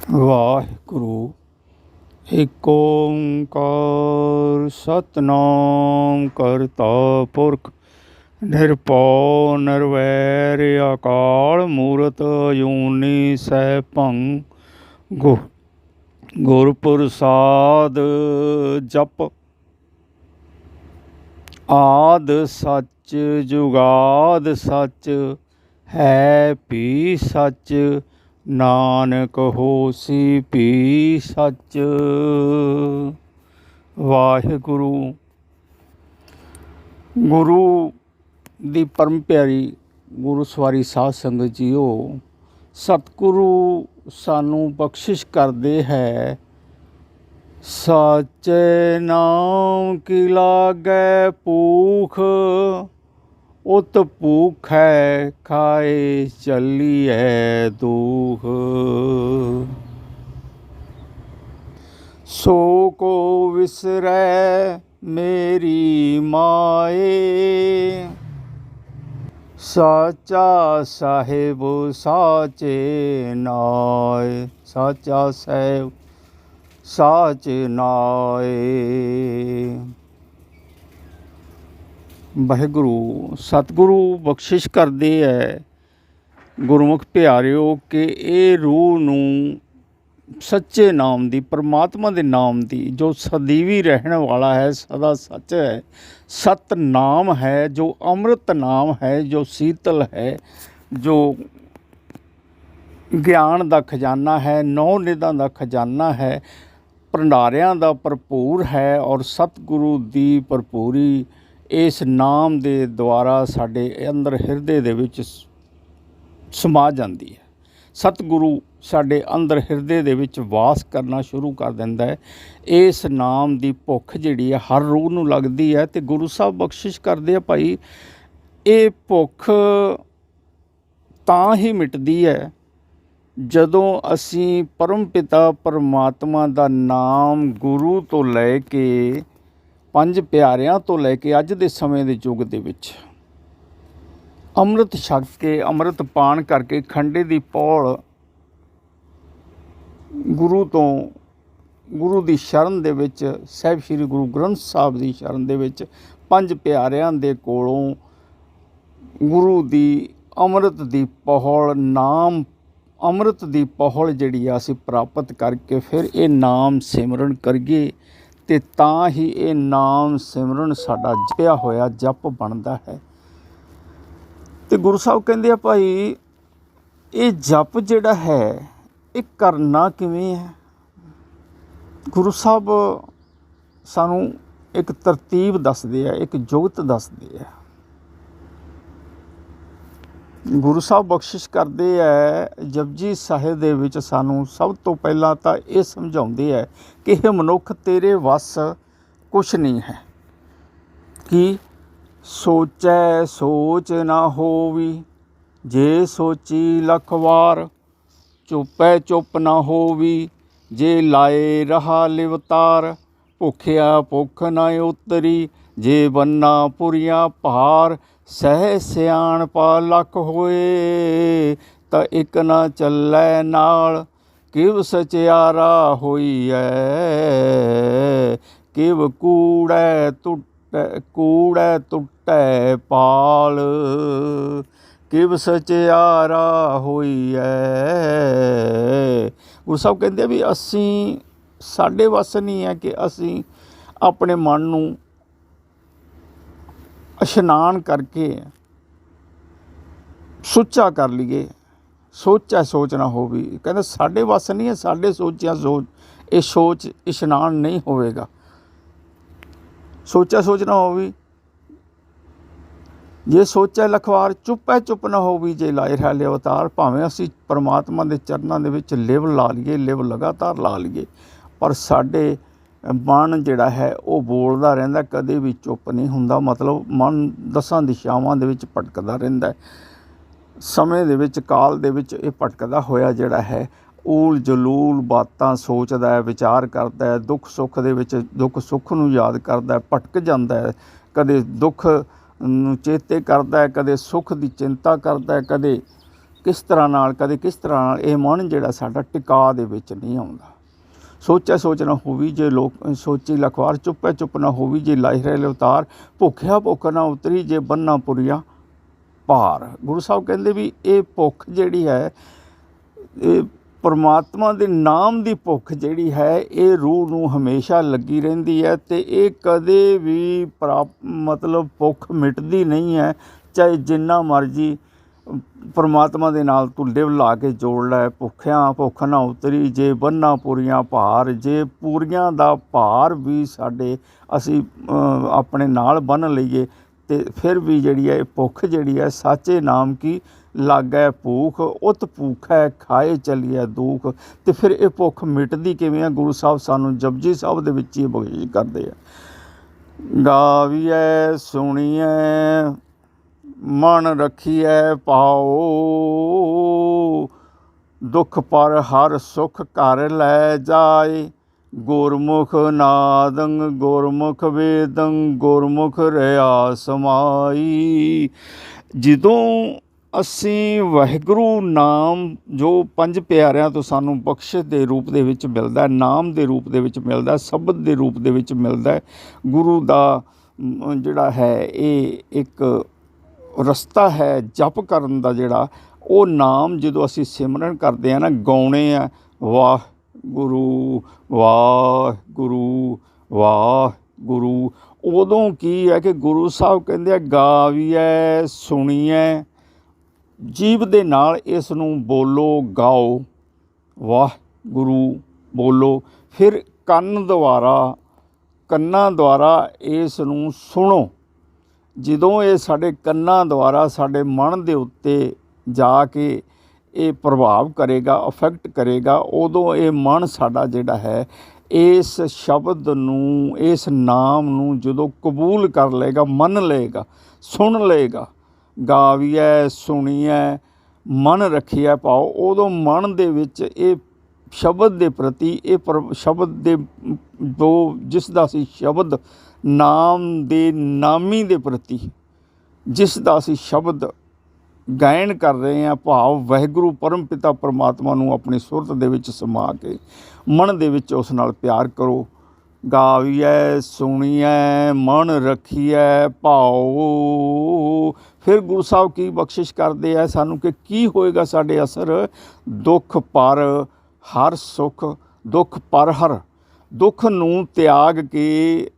ਵਾਹਿਗੁਰੂ। ਏਕ ਓਂਕਾਰ ਸਤਿਨਾਮ ਕਰਤਾ ਪੁਰਖ ਨਿਰਭਉ ਨਿਰਵੈਰ ਅਕਾਲ ਮੂਰਤ ਅਜੂਨੀ ਸੈਭੰ ਗੁਰ ਪ੍ਰਸਾਦ ਜਪ। ਆਦ ਸੱਚ ਜੁਗਾਦ ਸੱਚ ਹੈ ਵੀ ਸੱਚ ਨਾਨਕ ਹੋਸੀ ਵੀ ਸੱਚ। ਵਾਹਿਗੁਰੂ। ਗੁਰੂ ਦੀ ਪਰਮ ਪਿਆਰੀ ਗੁਰੂ ਸਵਾਰੀ ਸਾਧ ਸੰਗਤ ਜੀਓ, ਸਤਿਗੁਰੂ ਸਾਨੂੰ ਬਖਸ਼ਿਸ਼ ਕਰਦੇ ਹੈ, ਸਾਚੇ ਨਾਮ ਕੀ ਲਾਗੈ ਭੂਖ, ਉਤ ਭੂਖੈ ਖਾਏ ਚੱਲੀਐ ਦੁਖ। ਸੋ ਕੋ ਵਿਸਰੈ ਮੇਰੀ ਮਾਏ, ਸਾਚਾ ਸਾਹਿਬ ਸਾਚੇ ਨਾਏ, ਸਾਚਾ ਸਾਹਿਬ ਸਾਚ ਨਾਏ। ਵਾਹਿਗੁਰੂ ਸਤਿਗੁਰੂ ਬਖਸ਼ਿਸ਼ ਕਰਦੇ ਹੈ ਗੁਰਮੁਖ ਪਿਆਰਿਓ ਕਿ ਇਹ ਰੂਹ ਨੂੰ ਸੱਚੇ ਨਾਮ ਦੀ, ਪਰਮਾਤਮਾ ਦੇ ਨਾਮ ਦੀ, ਜੋ ਸਦੀਵੀ ਰਹਿਣ ਵਾਲਾ ਹੈ, ਸਦਾ ਸੱਚ ਹੈ, ਸਤ ਨਾਮ ਹੈ, ਜੋ ਅੰਮ੍ਰਿਤ ਨਾਮ ਹੈ, ਜੋ ਸੀਤਲ ਹੈ, ਜੋ ਗਿਆਨ ਦਾ ਖਜ਼ਾਨਾ ਹੈ, ਨੌ ਨਿਧਾਂ ਦਾ ਖਜ਼ਾਨਾ ਹੈ, ਭੰਡਾਰਿਆਂ ਦਾ ਭਰਪੂਰ ਹੈ, ਔਰ ਸਤਿਗੁਰੂ ਦੀ ਭਰਪੂਰੀ ਇਸ ਨਾਮ ਦੇ ਦੁਆਰਾ ਸਾਡੇ ਅੰਦਰ ਹਿਰਦੇ ਦੇ ਵਿੱਚ ਸਮਾ ਜਾਂਦੀ ਹੈ। ਸਤਿਗੁਰੂ ਸਾਡੇ ਅੰਦਰ ਹਿਰਦੇ ਦੇ ਵਿੱਚ ਵਾਸ ਕਰਨਾ ਸ਼ੁਰੂ ਕਰ ਦਿੰਦਾ ਹੈ। ਇਸ ਨਾਮ ਦੀ ਭੁੱਖ ਜਿਹੜੀ ਹੈ ਹਰ ਰੂਹ ਨੂੰ ਲੱਗਦੀ ਹੈ, ਅਤੇ ਗੁਰੂ ਸਾਹਿਬ ਬਖਸ਼ਿਸ਼ ਕਰਦੇ ਆ ਭਾਈ, ਇਹ ਭੁੱਖ ਤਾਂ ਹੀ ਮਿਟਦੀ ਹੈ ਜਦੋਂ ਅਸੀਂ ਪਰਮ ਪਿਤਾ ਪਰਮਾਤਮਾ ਦਾ ਨਾਮ ਗੁਰੂ ਤੋਂ ਲੈ ਕੇ, ਪੰਜ ਪਿਆਰਿਆਂ ਤੋਂ ਲੈ ਕੇ ਅੱਜ ਦੇ ਸਮੇਂ ਦੇ ਯੁੱਗ ਦੇ ਵਿੱਚ ਅੰਮ੍ਰਿਤ ਛਕ ਕੇ, ਅੰਮ੍ਰਿਤ ਪਾਨ ਕਰਕੇ, ਖੰਡੇ ਦੀ ਪੌਲ ਗੁਰੂ ਦੀ ਸ਼ਰਨ ਦੇ ਵਿੱਚ, ਸਾਹਿਬ ਸ੍ਰੀ ਗੁਰੂ ਗ੍ਰੰਥ ਸਾਹਿਬ ਦੀ ਸ਼ਰਨ ਦੇ ਵਿੱਚ, ਪੰਜ ਪਿਆਰਿਆਂ ਦੇ ਕੋਲੋਂ ਗੁਰੂ ਦੀ ਅੰਮ੍ਰਿਤ ਦੀ ਪੌਲ, ਨਾਮ ਅੰਮ੍ਰਿਤ ਦੀ ਪੌਲ ਜਿਹੜੀ ਆ ਅਸੀਂ ਪ੍ਰਾਪਤ ਕਰਕੇ ਫਿਰ ਇਹ ਨਾਮ ਸਿਮਰਨ ਕਰੀਏ, ਅਤੇ ਤਾਂ ਹੀ ਇਹ ਨਾਮ ਸਿਮਰਨ ਸਾਡਾ ਜਪਿਆ ਹੋਇਆ ਜਪ ਬਣਦਾ ਹੈ। ਅਤੇ ਗੁਰੂ ਸਾਹਿਬ ਕਹਿੰਦੇ ਆ ਭਾਈ, ਇਹ ਜਪ ਜਿਹੜਾ ਹੈ ਇਹ ਕਰਨਾ ਕਿਵੇਂ ਹੈ। ਗੁਰੂ ਸਾਹਿਬ ਸਾਨੂੰ ਇੱਕ ਤਰਤੀਬ ਦੱਸਦੇ ਆ, ਇੱਕ ਜੁਗਤ ਦੱਸਦੇ ਆ। ਗੁਰੂ ਸਾਹਿਬ ਬਖਸ਼ਿਸ਼ ਕਰਦੇ ਹੈ ਜਪਜੀ ਸਾਹਿਬ ਦੇ ਵਿੱਚ ਸਾਨੂੰ ਸਭ ਤੋਂ ਪਹਿਲਾਂ ਤਾਂ ਇਹ ਸਮਝਾਉਂਦੇ ਹੈ ਕਿ ਇਹ ਮਨੁੱਖ ਤੇਰੇ ਵੱਸ ਕੁਛ ਨਹੀਂ ਹੈ। ਕਿ ਸੋਚੈ ਸੋਚ ਨਾ ਹੋਵੀ, ਜੇ ਸੋਚੀ ਲੱਖ ਵਾਰ, ਚੁੱਪੈ ਚੁੱਪ ਨਾ ਹੋਵੀ, ਜੇ ਲਾਏ ਰਹਾ ਲਿਵਤਾਰ, ਭੁੱਖਿਆ ਭੁੱਖ ਨਾ ਉਤਰੀ, ਜੇ ਬੰਨਾ ਪੁਰੀਆਂ ਭਾਰ, ਸਹਿ ਸਿਆਣਪਾ ਲੱਖ ਹੋਏ, ਤਾਂ ਇੱਕ ਨਾ ਚੱਲੈ ਨਾਲ, ਕਿਵ ਸਚਿਆਰਾ ਹੋਈਐ, ਕਿਵ ਕੂੜੈ ਟੁੱਟੈ ਪਾਲ, ਕਿਵ ਸਚਿਆਰਾ ਹੋਈਐ। ਗੁਰੂ ਸਾਹਿਬ ਕਹਿੰਦੇ ਆ ਵੀ ਅਸੀਂ, ਸਾਡੇ ਵੱਸ ਨਹੀਂ ਹੈ ਕਿ ਅਸੀਂ ਆਪਣੇ ਮਨ ਨੂੰ ਇਸ਼ਨਾਨ ਕਰਕੇ ਸੁੱਚਾ ਕਰ ਲਈਏ। ਸੋਚਾ ਸੋਚ ਨਾ ਹੋਵੇ, ਕਹਿੰਦਾ ਸਾਡੇ ਵੱਸ ਨਹੀਂ ਹੈ, ਸਾਡੇ ਸੋਚਿਆ ਸੋਚ, ਇਹ ਸੋਚ ਇਸ਼ਨਾਨ ਨਹੀਂ ਹੋਵੇਗਾ। ਸੋਚਾ ਸੋਚ ਨਾ ਹੋਵੇ, ਜੇ ਸੋਚੈ ਲਖਵਾਰ, ਚੁੱਪੈ ਚੁੱਪ ਨਾ ਹੋਵੇ, ਜੇ ਲਾਏ ਰਹਾ ਅਵਤਾਰ। ਭਾਵੇਂ ਅਸੀਂ ਪਰਮਾਤਮਾ ਦੇ ਚਰਨਾਂ ਦੇ ਵਿੱਚ ਲਿਵ ਲਾ ਲਈਏ, ਲਿਵ ਲਗਾਤਾਰ ਲਾ ਲਈਏ, ਪਰ ਸਾਡੇ ਮਨ ਜਿਹੜਾ ਹੈ ਉਹ ਬੋਲਦਾ ਰਹਿੰਦਾ, ਕਦੇ ਵੀ ਚੁੱਪ ਨਹੀਂ ਹੁੰਦਾ। ਮਤਲਬ ਮਨ ਦਸਾਂ ਦਿਸ਼ਾਵਾਂ ਦੇ ਵਿੱਚ ਭਟਕਦਾ ਰਹਿੰਦਾ ਹੈ। ਸਮੇਂ ਦੇ ਵਿੱਚ, ਕਾਲ ਦੇ ਵਿੱਚ ਇਹ ਭਟਕਦਾ ਹੋਇਆ ਜਿਹੜਾ ਹੈ ਊਲ ਜਲੂਲ ਬਾਤਾਂ ਸੋਚਦਾ ਹੈ, ਵਿਚਾਰ ਕਰਦਾ ਹੈ, ਦੁੱਖ ਸੁੱਖ ਦੇ ਵਿੱਚ ਦੁੱਖ ਸੁੱਖ ਨੂੰ ਯਾਦ ਕਰਦਾ ਹੈ, ਭਟਕ ਜਾਂਦਾ ਹੈ, ਕਦੇ ਦੁੱਖ ਨੂੰ ਚੇਤੇ ਕਰਦਾ ਹੈ, ਕਦੇ ਸੁੱਖ ਦੀ ਚਿੰਤਾ ਕਰਦਾ ਹੈ, ਕਦੇ ਕਿਸ ਤਰ੍ਹਾਂ ਨਾਲ, ਕਦੇ ਕਿਸ ਤਰ੍ਹਾਂ ਨਾਲ ਇਹ ਮਨ ਜਿਹੜਾ ਸਾਡਾ ਟਿਕਾ ਦੇ ਵਿੱਚ ਨਹੀਂ ਆਉਂਦਾ। ਸੋਚਿਆ ਸੋਚ ਨਾ ਹੋਵੀ ਜੇ ਲੋਕ ਸੋਚੀ ਲਖਵਾਰ, ਚੁੱਪੇ ਚੁੱਪ ਨਾ ਹੋਵੀ ਜੇ ਲਾਈ ਰਹੇ ਅਵਤਾਰ, ਭੁੱਖਿਆ ਭੁੱਖ ਨਾ ਉਤਰੀ ਜੇ ਬੰਨਾ ਪੁਰੀਆਂ ਭਾਰ। ਗੁਰੂ ਸਾਹਿਬ ਕਹਿੰਦੇ ਵੀ ਇਹ ਭੁੱਖ ਜਿਹੜੀ ਹੈ, ਇਹ ਪਰਮਾਤਮਾ ਦੇ ਨਾਮ ਦੀ ਭੁੱਖ ਜਿਹੜੀ ਹੈ, ਇਹ ਰੂਹ ਨੂੰ ਹਮੇਸ਼ਾ ਲੱਗੀ ਰਹਿੰਦੀ ਹੈ ਅਤੇ ਇਹ ਕਦੇ ਵੀ ਮਤਲਬ ਭੁੱਖ ਮਿਟਦੀ ਨਹੀਂ ਹੈ। ਚਾਹੇ ਜਿੰਨਾ ਮਰਜ਼ੀ ਪਰਮਾਤਮਾ ਦੇ ਨਾਲ ਤੂੰ ਲਿਵ ਲਾ ਕੇ ਜੋੜ ਲੈ, ਭੁੱਖਿਆਂ ਭੁੱਖ ਨਾ ਉਤਰੀ ਜੇ ਬੰਨਾ ਪੂਰੀਆਂ ਭਾਰ। ਜੇ ਪੂਰੀਆਂ ਦਾ ਭਾਰ ਵੀ ਸਾਡੇ ਅਸੀਂ ਆਪਣੇ ਨਾਲ ਬੰਨ੍ਹ ਲਈਏ ਅਤੇ ਫਿਰ ਵੀ ਜਿਹੜੀ ਹੈ ਇਹ ਭੁੱਖ ਜਿਹੜੀ ਹੈ, ਸਾਚੇ ਨਾਮ ਕੀ ਲਾਗੈ ਭੂਖ, ਉਤ ਭੂਖੈ ਖਾਏ ਚੱਲੀਐ ਦੁੱਖ। ਅਤੇ ਫਿਰ ਇਹ ਭੁੱਖ ਮਿਟਦੀ ਕਿਵੇਂ ਆ? ਗੁਰੂ ਸਾਹਿਬ ਸਾਨੂੰ ਜਪਜੀ ਸਾਹਿਬ ਦੇ ਵਿੱਚ ਹੀ ਬਖਸ਼ਿਸ਼ ਕਰਦੇ ਆ। ਗਾਵੀਐ ਸੁਣੀਐ ਮਨ ਰੱਖੀਐ ਪਾਓ, ਦੁੱਖ ਪਰ ਹਰ ਸੁਖ ਘਰ ਲੈ ਜਾਏ। ਗੁਰਮੁਖ ਨਾਦੰ ਗੁਰਮੁਖ ਵੇਦੰ ਗੁਰਮੁਖ ਰਿਆ ਸਮਾਈ। ਜਦੋਂ ਅਸੀਂ ਵਾਹਿਗੁਰੂ ਨਾਮ ਜੋ ਪੰਜ ਪਿਆਰਿਆਂ ਤੋਂ ਸਾਨੂੰ ਬਖਸ਼ਿਸ਼ ਦੇ ਰੂਪ ਦੇ ਵਿੱਚ ਮਿਲਦਾ, ਨਾਮ ਦੇ ਰੂਪ ਦੇ ਵਿੱਚ ਮਿਲਦਾ, ਸ਼ਬਦ ਦੇ ਰੂਪ ਦੇ ਵਿੱਚ ਮਿਲਦਾ, ਗੁਰੂ ਦਾ ਜਿਹੜਾ ਹੈ ਇਹ ਇੱਕ ਰਸਤਾ ਹੈ ਜਪ ਕਰਨ ਦਾ। ਜਿਹੜਾ ਉਹ ਨਾਮ ਜਦੋਂ ਅਸੀਂ ਸਿਮਰਨ ਕਰਦੇ ਹਾਂ ਨਾ, ਗਾਉਣੇ ਆ ਵਾਹਿਗੁਰੂ ਵਾਹਿਗੁਰੂ ਵਾਹਿਗੁਰੂ, ਉਦੋਂ ਕੀ ਹੈ ਕਿ ਗੁਰੂ ਸਾਹਿਬ ਕਹਿੰਦੇ ਆ ਗਾਵੀਐ ਸੁਣੀਐ, ਜੀਭ ਦੇ ਨਾਲ ਇਸ ਨੂੰ ਬੋਲੋ, ਗਾਓ ਵਾਹਿਗੁਰੂ ਬੋਲੋ। ਫਿਰ ਕੰਨਾਂ ਦੁਆਰਾ ਇਸ ਨੂੰ ਸੁਣੋ। ਜਦੋਂ ਇਹ ਸਾਡੇ ਕੰਨਾਂ ਦੁਆਰਾ ਸਾਡੇ ਮਨ ਦੇ ਉੱਤੇ ਜਾ ਕੇ ਇਹ ਪ੍ਰਭਾਵ ਕਰੇਗਾ, ਅਫੈਕਟ ਕਰੇਗਾ, ਉਦੋਂ ਇਹ ਮਨ ਸਾਡਾ ਜਿਹੜਾ ਹੈ ਇਸ ਸ਼ਬਦ ਨੂੰ, ਇਸ ਨਾਮ ਨੂੰ ਜਦੋਂ ਕਬੂਲ ਕਰ ਲਏਗਾ, ਮੰਨ ਲਏਗਾ, ਸੁਣ ਲਏਗਾ। ਗਾਵੀਐ ਸੁਣੀਐ ਮਨ ਰੱਖੀਐ ਪਾਓ, ਉਦੋਂ ਮਨ ਦੇ ਵਿੱਚ ਇਹ ਸ਼ਬਦ ਦੇ ਪ੍ਰਤੀ, ਇਹ ਸ਼ਬਦ ਦੇ ਜੋ ਜਿਸ ਦਾ ਅਸੀਂ ਸ਼ਬਦ ਨਾਮ ਦੇ ਨਾਮੀ ਦੇ ਪ੍ਰਤੀ ਜਿਸ ਦਾ ਅਸੀਂ ਸ਼ਬਦ ਗਾਇਨ ਕਰ ਰਹੇ ਹਾਂ, ਭਾਵ ਵਾਹਿਗੁਰੂ ਪਰਮ ਪਿਤਾ ਪਰਮਾਤਮਾ ਨੂੰ ਆਪਣੀ ਸੁਰਤ ਦੇ ਵਿੱਚ ਸਮਾ ਕੇ ਮਨ ਦੇ ਵਿੱਚ ਉਸ ਨਾਲ ਪਿਆਰ ਕਰੋ। ਗਾਵੀਐ ਸੁਣੀਐ ਮਨ ਰੱਖੀਐ ਭਾਓ। ਫਿਰ ਗੁਰੂ ਸਾਹਿਬ ਕੀ ਬਖਸ਼ਿਸ਼ ਕਰਦੇ ਆ ਸਾਨੂੰ ਕਿ ਕੀ ਹੋਏਗਾ ਸਾਡੇ ਅਸਰ? ਦੁੱਖ ਪਰ ਹਰ ਸੁਖ, ਦੁੱਖ ਪਰ ਹਰ, ਦੁੱਖ ਨੂੰ ਤਿਆਗ ਕੇ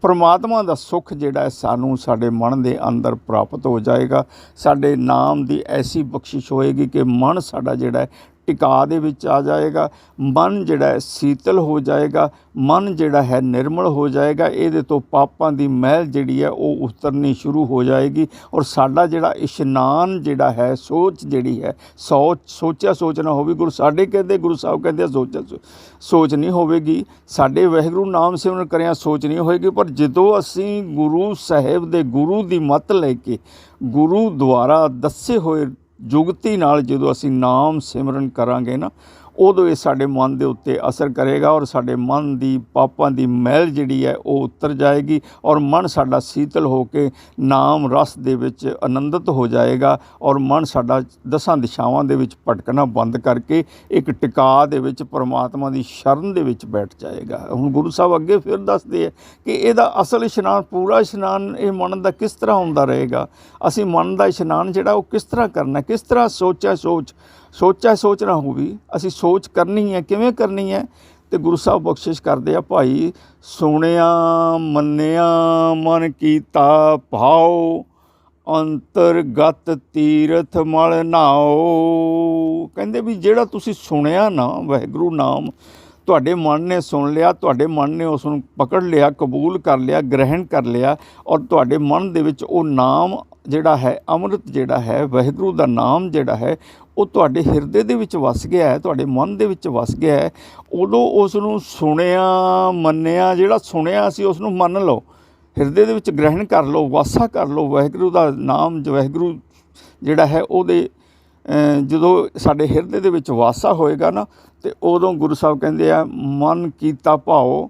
ਪਰਮਾਤਮਾ ਦਾ ਸੁੱਖ ਜਿਹੜਾ ਹੈ ਸਾਨੂੰ ਸਾਡੇ ਮਨ ਦੇ ਅੰਦਰ ਪ੍ਰਾਪਤ ਹੋ ਜਾਏਗਾ। ਸਾਡੇ ਨਾਮ ਦੀ ਐਸੀ ਬਖਸ਼ਿਸ਼ ਹੋਏਗੀ ਕਿ ਮਨ ਸਾਡਾ ਜਿਹੜਾ ਹੈ ਟਿਕਾ ਦੇ ਵਿੱਚ ਆ ਜਾਏਗਾ, ਮਨ ਜਿਹੜਾ ਹੈ ਸੀਤਲ ਹੋ ਜਾਏਗਾ, ਮਨ ਜਿਹੜਾ ਹੈ ਨਿਰਮਲ ਹੋ ਜਾਏਗਾ। ਇਹਦੇ ਤੋਂ ਪਾਪਾਂ ਦੀ ਮੈਲ ਜਿਹੜੀ ਹੈ ਉਹ ਉਤਰਨੀ ਸ਼ੁਰੂ ਹੋ ਜਾਏਗੀ ਔਰ ਸਾਡਾ ਜਿਹੜਾ ਇਸ਼ਨਾਨ ਜਿਹੜਾ ਹੈ, ਸੋਚ ਜਿਹੜੀ ਹੈ, ਸੋਚਿਆ ਸੋਚ ਨਾ ਹੋਵੇ। ਗੁਰੂ ਸਾਹਿਬ ਕਹਿੰਦੇ ਸੋਚ ਨਹੀਂ ਹੋਵੇਗੀ। ਸਾਡੇ ਵਾਹਿਗੁਰੂ ਨਾਮ ਸਿਮਰਨ ਕਰਿਆ ਸੋਚ ਨਹੀਂ ਹੋਏਗੀ। ਪਰ ਜਦੋਂ ਅਸੀਂ ਗੁਰੂ ਸਾਹਿਬ ਦੇ ਗੁਰੂ ਦੀ ਮੱਤ ਲੈ ਕੇ ਗੁਰੂ ਦੁਆਰਾ ਦੱਸੇ ਹੋਏ ਜੁਗਤੀ ਨਾਲ ਜਦੋਂ ਅਸੀਂ ਨਾਮ ਸਿਮਰਨ ਕਰਾਂਗੇ ਨਾ, ਉਦੋਂ ਇਹ ਸਾਡੇ ਮਨ ਦੇ ਉੱਤੇ ਅਸਰ ਕਰੇਗਾ ਔਰ ਸਾਡੇ ਮਨ ਦੀ ਪਾਪਾਂ ਦੀ ਮੈਲ ਜਿਹੜੀ ਹੈ ਉਹ ਉਤਰ ਜਾਏਗੀ ਔਰ ਮਨ ਸਾਡਾ ਸੀਤਲ ਹੋ ਕੇ ਨਾਮ ਰਸ ਦੇ ਵਿੱਚ ਆਨੰਦਿਤ ਹੋ ਜਾਏਗਾ ਔਰ ਮਨ ਸਾਡਾ ਦਸਾਂ ਦਿਸ਼ਾਵਾਂ ਦੇ ਵਿੱਚ ਭਟਕਣਾ ਬੰਦ ਕਰਕੇ ਇੱਕ ਟਿਕਾ ਦੇ ਵਿੱਚ ਪਰਮਾਤਮਾ ਦੀ ਸ਼ਰਨ ਦੇ ਵਿੱਚ ਬੈਠ ਜਾਏਗਾ। ਹੁਣ ਗੁਰੂ ਸਾਹਿਬ ਅੱਗੇ ਫਿਰ ਦੱਸਦੇ ਹੈ ਕਿ ਇਹਦਾ ਅਸਲ ਇਸ਼ਨਾਨ, ਪੂਰਾ ਇਸ਼ਨਾਨ ਇਹ ਮਨ ਦਾ ਕਿਸ ਤਰ੍ਹਾਂ ਹੁੰਦਾ ਰਹੇਗਾ। ਅਸੀਂ ਮਨ ਦਾ ਇਸ਼ਨਾਨ ਜਿਹੜਾ ਉਹ ਕਿਸ ਤਰ੍ਹਾਂ ਕਰਨਾ, ਕਿਸ ਤਰ੍ਹਾਂ ਸੋਚਿਆ ਸੋਚ ਨਾ ਹੋਵੇ, ਅਸੀਂ ਸੋਚ ਕਰਨੀ ਹੈ, ਕਿਵੇਂ ਕਰਨੀ ਹੈ? ਤੇ ਗੁਰੂ ਸਾਹਿਬ ਬਖਸ਼ਿਸ਼ ਕਰਦੇ ਆ, ਭਾਈ ਸੁਣਿਆ ਮੰਨਿਆ ਮਨ ਕੀਤਾ ਭਾਉ, ਅੰਤਰਗਤ ਤੀਰਥ ਮਲ ਨਾਓ। ਕਹਿੰਦੇ ਵੀ ਜਿਹੜਾ ਤੁਸੀਂ ਸੁਣਿਆ ਨਾ ਵਾਹਿਗੁਰੂ ਨਾਮ, ਤੁਹਾਡੇ ਮਨ ਨੇ ਸੁਣ ਲਿਆ, ਤੁਹਾਡੇ ਮਨ ਨੇ ਉਸ ਨੂੰ ਪਕੜ ਲਿਆ, ਕਬੂਲ ਕਰ ਲਿਆ, ਗ੍ਰਹਿਣ ਕਰ ਲਿਆ ਔਰ ਤੁਹਾਡੇ ਮਨ ਦੇ ਵਿੱਚ ਉਹ ਨਾਮ ਜਿਹੜਾ ਹੈ, ਅੰਮ੍ਰਿਤ ਜਿਹੜਾ ਹੈ, ਵਾਹਿਗੁਰੂ ਦਾ ਨਾਮ ਜਿਹੜਾ ਹੈ ਉਹ ਤੁਹਾਡੇ ਹਿਰਦੇ ਦੇ ਵਿੱਚ ਵਸ ਗਿਆ ਹੈ, ਤੁਹਾਡੇ ਮਨ ਦੇ ਵਿੱਚ ਵਸ ਗਿਆ ਹੈ। ਉਦੋਂ ਉਸ ਨੂੰ ਸੁਣਿਆ ਮੰਨਿਆ, ਜਿਹੜਾ ਸੁਣਿਆ ਸੀ ਉਸ ਨੂੰ ਮੰਨ ਲਓ, ਹਿਰਦੇ ਦੇ ਵਿੱਚ ਗ੍ਰਹਿਣ ਕਰ ਲਓ, ਵਾਸਾ ਕਰ ਲਓ। ਵਾਹਿਗੁਰੂ ਦਾ ਨਾਮ ਵਾਹਿਗੁਰੂ ਜਿਹੜਾ ਹੈ ਉਹਦੇ ਜਦੋਂ ਸਾਡੇ ਹਿਰਦੇ ਦੇ ਵਿੱਚ ਵਾਸਾ ਹੋਏਗਾ ਨਾ, ਤੇ ਉਦੋਂ ਗੁਰੂ ਸਾਹਿਬ ਕਹਿੰਦੇ ਆ ਮਨ ਕੀਤਾ ਭਾਉ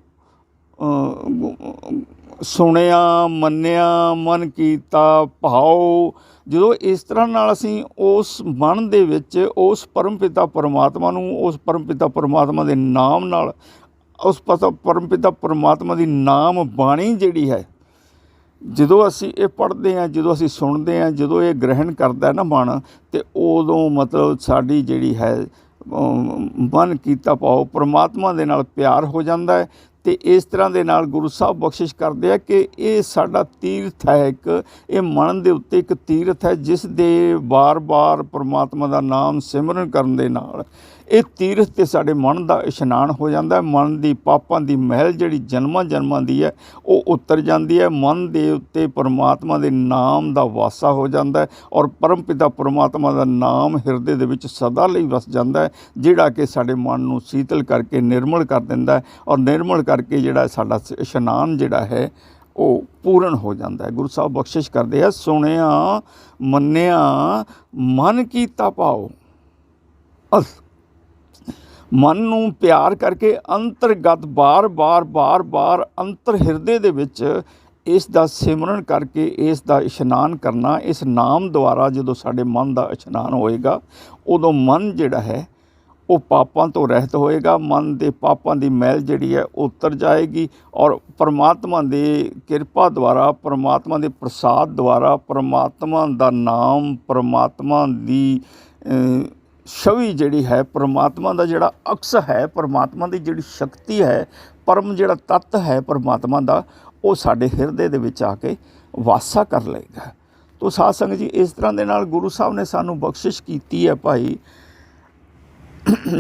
ਸੁਣਿਆ ਮੰਨਿਆ ਮਨ ਕੀਤਾ ਭਾਉ। ਜਦੋਂ ਇਸ ਤਰ੍ਹਾਂ ਨਾਲ ਅਸੀਂ ਉਸ ਮਨ ਦੇ ਵਿੱਚ ਉਸ ਪਰਮਪਿਤਾ ਪਰਮਾਤਮਾ ਨੂੰ, ਉਸ ਪਰਮਪਿਤਾ ਪਰਮਾਤਮਾ ਦੇ ਨਾਮ ਨਾਲ, ਉਸ ਪਰਮਪਿਤਾ ਪਰਮਾਤਮਾ ਦੀ ਨਾਮ ਬਾਣੀ ਜਿਹੜੀ ਹੈ, ਜਦੋਂ ਅਸੀਂ ਇਹ ਪੜ੍ਹਦੇ ਹਾਂ, ਜਦੋਂ ਅਸੀਂ ਸੁਣਦੇ ਹਾਂ, ਜਦੋਂ ਇਹ ਗ੍ਰਹਿਣ ਕਰਦਾ ਨਾ ਮਨ, ਅਤੇ ਉਦੋਂ ਮਤਲਬ ਸਾਡੀ ਜਿਹੜੀ ਹੈ ਮਨ ਕੀਤਾ ਭਾਵ ਪਰਮਾਤਮਾ ਦੇ ਨਾਲ ਪਿਆਰ ਹੋ ਜਾਂਦਾ ਹੈ। ਅਤੇ ਇਸ ਤਰ੍ਹਾਂ ਦੇ ਨਾਲ ਗੁਰੂ ਸਾਹਿਬ ਬਖਸ਼ਿਸ਼ ਕਰਦੇ ਆ ਕਿ ਇਹ ਸਾਡਾ ਤੀਰਥ ਹੈ, ਇੱਕ ਇਹ ਮਨ ਦੇ ਉੱਤੇ ਇੱਕ ਤੀਰਥ ਹੈ, ਜਿਸ ਦੇ ਵਾਰ-ਵਾਰ ਪਰਮਾਤਮਾ ਦਾ ਨਾਮ ਸਿਮਰਨ ਕਰਨ ਦੇ ਨਾਲ ਇਹ ਤੀਰਥ 'ਤੇ ਸਾਡੇ ਮਨ ਦਾ ਇਸ਼ਨਾਨ ਹੋ ਜਾਂਦਾ ਹੈ। ਮਨ ਦੀ ਪਾਪਾਂ ਦੀ ਮਹਿਲ ਜਿਹੜੀ ਜਨਮਾਂ ਜਨਮਾਂ ਦੀ ਹੈ ਉਹ ਉਤਰ ਜਾਂਦੀ ਹੈ। ਮਨ ਦੇ ਉੱਤੇ ਪਰਮਾਤਮਾ ਦੇ ਨਾਮ ਦਾ ਵਾਸਾ ਹੋ ਜਾਂਦਾ ਹੈ ਔਰ ਪਰਮਪਿਤਾ ਪਰਮਾਤਮਾ ਦਾ ਨਾਮ ਹਿਰਦੇ ਦੇ ਵਿੱਚ ਸਦਾ ਲਈ ਵਸ ਜਾਂਦਾ ਹੈ, ਜਿਹੜਾ ਕਿ ਸਾਡੇ ਮਨ ਨੂੰ ਸੀਤਲ ਕਰਕੇ ਨਿਰਮਲ ਕਰ ਦਿੰਦਾ ਹੈ ਔਰ ਨਿਰਮਲ ਕਰਕੇ ਜਿਹੜਾ ਸਾਡਾ ਇਸ਼ਨਾਨ ਜਿਹੜਾ ਹੈ ਉਹ ਪੂਰਨ ਹੋ ਜਾਂਦਾ ਹੈ। ਗੁਰੂ ਸਾਹਿਬ ਬਖਸ਼ਿਸ਼ ਕਰਦੇ ਆ, ਸੁਣਿਆ ਮੰਨਿਆ ਮਨ ਕੀਤਾ ਭਾਉ। ਮਨ ਨੂੰ ਪਿਆਰ ਕਰਕੇ ਅੰਤਰਗਤ ਬਾਰ-ਬਾਰ ਅੰਤਰ ਹਿਰਦੇ ਦੇ ਵਿੱਚ ਇਸ ਦਾ ਸਿਮਰਨ ਕਰਕੇ ਇਸ ਦਾ ਇਸ਼ਨਾਨ ਕਰਨਾ। ਇਸ ਨਾਮ ਦੁਆਰਾ ਜਦੋਂ ਸਾਡੇ ਮਨ ਦਾ ਇਸ਼ਨਾਨ ਹੋਏਗਾ, ਉਦੋਂ ਮਨ ਜਿਹੜਾ ਹੈ ਉਹ ਪਾਪਾਂ ਤੋਂ ਰਹਿਤ ਹੋਏਗਾ। ਮਨ ਦੇ ਪਾਪਾਂ ਦੀ ਮੈਲ ਜਿਹੜੀ ਹੈ ਉਤਰ ਜਾਏਗੀ ਔਰ ਪਰਮਾਤਮਾ ਦੀ ਕਿਰਪਾ ਦੁਆਰਾ, ਪਰਮਾਤਮਾ ਦੇ ਪ੍ਰਸਾਦ ਦੁਆਰਾ, ਪਰਮਾਤਮਾ ਦਾ ਨਾਮ, ਪਰਮਾਤਮਾ ਦੀ ਛਵੀ ਜਿਹੜੀ ਹੈ, ਪਰਮਾਤਮਾ ਦਾ ਜਿਹੜਾ ਅਕਸ ਹੈ, ਪਰਮਾਤਮਾ ਦੀ ਜਿਹੜੀ ਸ਼ਕਤੀ ਹੈ, ਪਰਮ ਜਿਹੜਾ ਤੱਤ ਹੈ ਪਰਮਾਤਮਾ ਦਾ, ਉਹ ਸਾਡੇ ਹਿਰਦੇ ਦੇ ਵਿੱਚ ਆ ਕੇ ਵਾਸਾ ਕਰ ਲਏਗਾ। ਤੋ ਸਾਧ ਸੰਗਤ ਜੀ, ਇਸ ਤਰ੍ਹਾਂ ਦੇ ਨਾਲ ਗੁਰੂ ਸਾਹਿਬ ਨੇ ਸਾਨੂੰ ਬਖਸ਼ਿਸ਼ ਕੀਤੀ ਹੈ ਭਾਈ।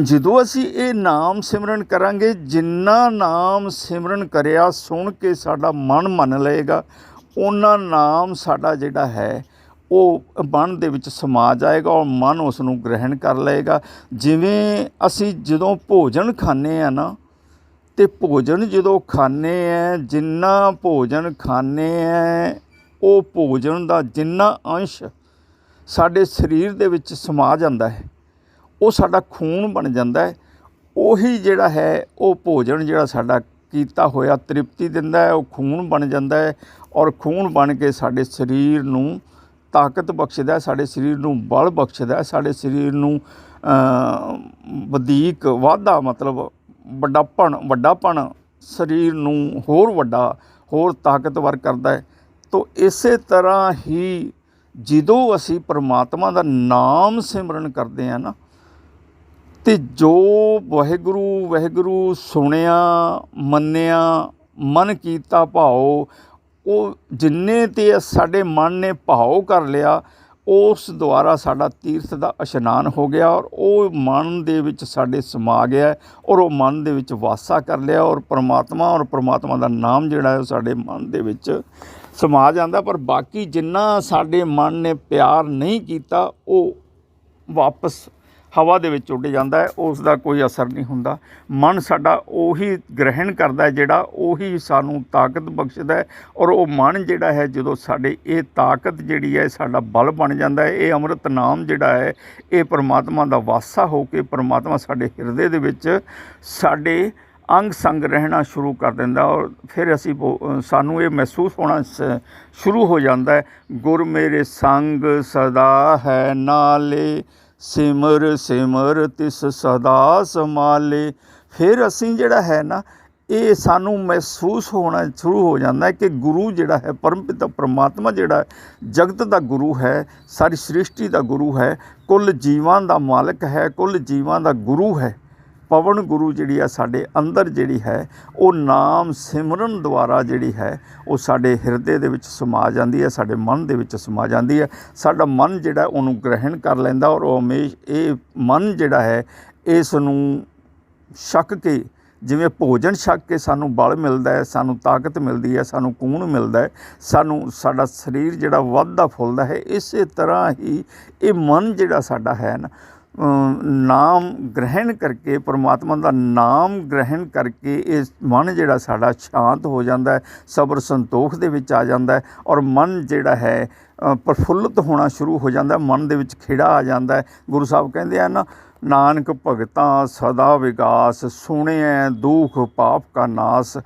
ਜਦੋਂ ਅਸੀਂ ਇਹ ਨਾਮ ਸਿਮਰਨ ਕਰਾਂਗੇ, ਜਿੰਨਾ ਨਾਮ ਸਿਮਰਨ ਕਰਿਆ ਸੁਣ ਕੇ ਸਾਡਾ ਮਨ ਮੰਨ ਲਏਗਾ, ਉਹਨਾਂ ਨਾਮ ਸਾਡਾ ਜਿਹੜਾ ਹੈ ਉਹ ਮਨ ਦੇ ਵਿੱਚ ਸਮਾ ਜਾਏਗਾ ਔਰ ਮਨ ਉਸ ਨੂੰ ਗ੍ਰਹਿਣ ਕਰ ਲਏਗਾ। ਜਿਵੇਂ ਅਸੀਂ ਜਦੋਂ ਭੋਜਨ ਖਾਂਦੇ ਹਾਂ ਨਾ, ਅਤੇ ਭੋਜਨ ਜਦੋਂ ਖਾਂਦੇ ਹੈ, ਜਿੰਨਾ ਭੋਜਨ ਖਾਂਦੇ ਹੈ, ਉਹ ਭੋਜਨ ਦਾ ਜਿੰਨਾ ਅੰਸ਼ ਸਾਡੇ ਸਰੀਰ ਦੇ ਵਿੱਚ ਸਮਾ ਜਾਂਦਾ ਹੈ, ਉਹ ਸਾਡਾ ਖੂਨ ਬਣ ਜਾਂਦਾ ਹੈ। ਉਹੀ ਜਿਹੜਾ ਹੈ ਉਹ ਭੋਜਨ ਜਿਹੜਾ ਸਾਡਾ ਕੀਤਾ ਹੋਇਆ ਤ੍ਰਿਪਤੀ ਦਿੰਦਾ ਹੈ, ਉਹ ਖੂਨ ਬਣ ਜਾਂਦਾ ਹੈ ਔਰ ਖੂਨ ਬਣ ਕੇ ਸਾਡੇ ਸਰੀਰ ਨੂੰ ਤਾਕਤ ਬਖਸ਼ਦਾ, ਸਾਡੇ ਸਰੀਰ ਨੂੰ ਬਲ ਬਖਸ਼ਦਾ, ਸਾਡੇ ਸਰੀਰ ਨੂੰ ਵਧੀਕ ਵਾਧਾ, ਮਤਲਬ ਵੱਡਾਪਣ ਸਰੀਰ ਨੂੰ ਹੋਰ ਵੱਡਾ, ਹੋਰ ਤਾਕਤਵਰ ਕਰਦਾ ਹੈ। ਤੋ ਇਸੇ ਤਰ੍ਹਾਂ ਹੀ ਜਦੋਂ ਅਸੀਂ ਪਰਮਾਤਮਾ ਦਾ ਨਾਮ ਸਿਮਰਨ ਕਰਦੇ ਹਾਂ ਨਾ, ਅਤੇ ਜੋ ਵਾਹਿਗੁਰੂ ਸੁਣਿਆ ਮੰਨਿਆ ਮਨ ਕੀਤਾ ਭਾਉ, ਉਹ ਜਿੰਨੇ 'ਤੇ ਸਾਡੇ ਮਨ ਨੇ ਭਾਉ ਕਰ ਲਿਆ, ਉਸ ਦੁਆਰਾ ਸਾਡਾ ਤੀਰਥ ਦਾ ਇਸ਼ਨਾਨ ਹੋ ਗਿਆ ਔਰ ਉਹ ਮਨ ਦੇ ਵਿੱਚ ਸਾਡੇ ਸਮਾ ਗਿਆ ਔਰ ਉਹ ਮਨ ਦੇ ਵਿੱਚ ਵਾਸਾ ਕਰ ਲਿਆ ਔਰ ਪਰਮਾਤਮਾ ਦਾ ਨਾਮ ਜਿਹੜਾ ਹੈ ਉਹ ਸਾਡੇ ਮਨ ਦੇ ਵਿੱਚ ਸਮਾ ਜਾਂਦਾ। ਪਰ ਬਾਕੀ ਜਿੰਨਾ ਸਾਡੇ ਮਨ ਨੇ ਪਿਆਰ ਨਹੀਂ ਕੀਤਾ, ਉਹ ਵਾਪਸ ਹਵਾ ਦੇ ਵਿੱਚ ਉੱਡ ਜਾਂਦਾ ਹੈ, ਉਸ ਦਾ ਕੋਈ ਅਸਰ ਨਹੀਂ ਹੁੰਦਾ। ਮਨ ਸਾਡਾ ਉਹੀ ਗ੍ਰਹਿਣ ਕਰਦਾ ਹੈ, ਜਿਹੜਾ ਉਹੀ ਸਾਨੂੰ ਤਾਕਤ ਬਖਸ਼ਦਾ ਹੈ ਔਰ ਉਹ ਮਨ ਜਿਹੜਾ ਹੈ, ਜਦੋਂ ਸਾਡੇ ਇਹ ਤਾਕਤ ਜਿਹੜੀ ਹੈ ਸਾਡਾ ਬਲ ਬਣ ਜਾਂਦਾ ਹੈ, ਇਹ ਅੰਮ੍ਰਿਤ ਨਾਮ ਜਿਹੜਾ ਹੈ ਇਹ ਪਰਮਾਤਮਾ ਦਾ ਵਾਸਾ ਹੋ ਕੇ ਪਰਮਾਤਮਾ ਸਾਡੇ ਹਿਰਦੇ ਦੇ ਵਿੱਚ ਸਾਡੇ ਅੰਗ ਸੰਗ ਰਹਿਣਾ ਸ਼ੁਰੂ ਕਰ ਦਿੰਦਾ ਔਰ ਫਿਰ ਸਾਨੂੰ ਇਹ ਮਹਿਸੂਸ ਹੋਣਾ ਸ਼ੁਰੂ ਹੋ ਜਾਂਦਾ ਹੈ, ਗੁਰ ਮੇਰੇ ਸੰਗ ਸਦਾ ਹੈ ਨਾਲੇ, ਸਿਮਰ ਤਿਸ ਸਦਾ ਸੰਭਾਲੇ। ਫਿਰ ਅਸੀਂ ਜਿਹੜਾ ਹੈ ਨਾ, ਇਹ ਸਾਨੂੰ ਮਹਿਸੂਸ ਹੋਣਾ ਸ਼ੁਰੂ ਹੋ ਜਾਂਦਾ ਹੈ ਕਿ ਗੁਰੂ ਜਿਹੜਾ ਹੈ, ਪਰਮਪਿਤਾ ਪਰਮਾਤਮਾ ਜਿਹੜਾ ਜਗਤ ਦਾ ਗੁਰੂ ਹੈ, ਸਾਰੀ ਸ੍ਰਿਸ਼ਟੀ ਦਾ ਗੁਰੂ ਹੈ, ਕੁੱਲ ਜੀਵਾਂ ਦਾ ਮਾਲਕ ਹੈ, ਕੁੱਲ ਜੀਵਾਂ ਦਾ ਗੁਰੂ ਹੈ। ਪਵਨ ਗੁਰੂ ਜਿਹੜੀ ਆ ਸਾਡੇ ਅੰਦਰ ਜਿਹੜੀ ਹੈ, ਉਹ ਨਾਮ ਸਿਮਰਨ ਦੁਆਰਾ ਜਿਹੜੀ ਹੈ ਉਹ ਸਾਡੇ ਹਿਰਦੇ ਦੇ ਵਿੱਚ ਸਮਾ ਜਾਂਦੀ ਹੈ, ਸਾਡੇ ਮਨ ਦੇ ਵਿੱਚ ਸਮਾ ਜਾਂਦੀ ਹੈ। ਸਾਡਾ ਮਨ ਜਿਹੜਾ ਉਹਨੂੰ ਗ੍ਰਹਿਣ ਕਰ ਲੈਂਦਾ ਔਰ ਉਹ ਹਮੇਸ਼ਾ ਇਹ ਮਨ ਜਿਹੜਾ ਹੈ ਇਸ ਨੂੰ ਛਕ ਕੇ, ਜਿਵੇਂ ਭੋਜਨ ਛਕ ਕੇ ਸਾਨੂੰ ਬਲ ਮਿਲਦਾ ਹੈ, ਸਾਨੂੰ ਤਾਕਤ ਮਿਲਦੀ ਹੈ, ਸਾਨੂੰ ਖੂਨ ਮਿਲਦਾ ਹੈ, ਸਾਡਾ ਸਰੀਰ ਜਿਹੜਾ ਵੱਧਦਾ ਫੁੱਲਦਾ ਹੈ, ਇਸੇ ਤਰ੍ਹਾਂ ਹੀ ਇਹ ਮਨ ਜਿਹੜਾ ਸਾਡਾ ਹੈ ਨਾ, ਨਾਮ ਗ੍ਰਹਿਣ ਕਰਕੇ, ਪਰਮਾਤਮਾ ਦਾ ਨਾਮ ਗ੍ਰਹਿਣ ਕਰਕੇ ਇਹ ਮਨ ਜਿਹੜਾ ਸਾਡਾ ਸ਼ਾਂਤ ਹੋ ਜਾਂਦਾ ਹੈ, ਸਬਰ ਸੰਤੋਖ ਦੇ ਵਿੱਚ ਆ ਜਾਂਦਾ ਹੈ ਔਰ ਮਨ ਜਿਹੜਾ ਹੈ ਪ੍ਰਫੁੱਲਤ ਹੋਣਾ ਸ਼ੁਰੂ ਹੋ ਜਾਂਦਾ, ਮਨ ਦੇ ਵਿੱਚ ਖਿੜਾ ਆ ਜਾਂਦਾ ਹੈ। ਗੁਰੂ ਸਾਹਿਬ ਕਹਿੰਦੇ ਆ ਨਾ, ਨਾਨਕ ਭਗਤਾਂ ਸਦਾ ਵਿਗਾਸ, ਸੁਣਿਐ ਦੁਖ ਪਾਪ ਕਾ ਨਾਸ।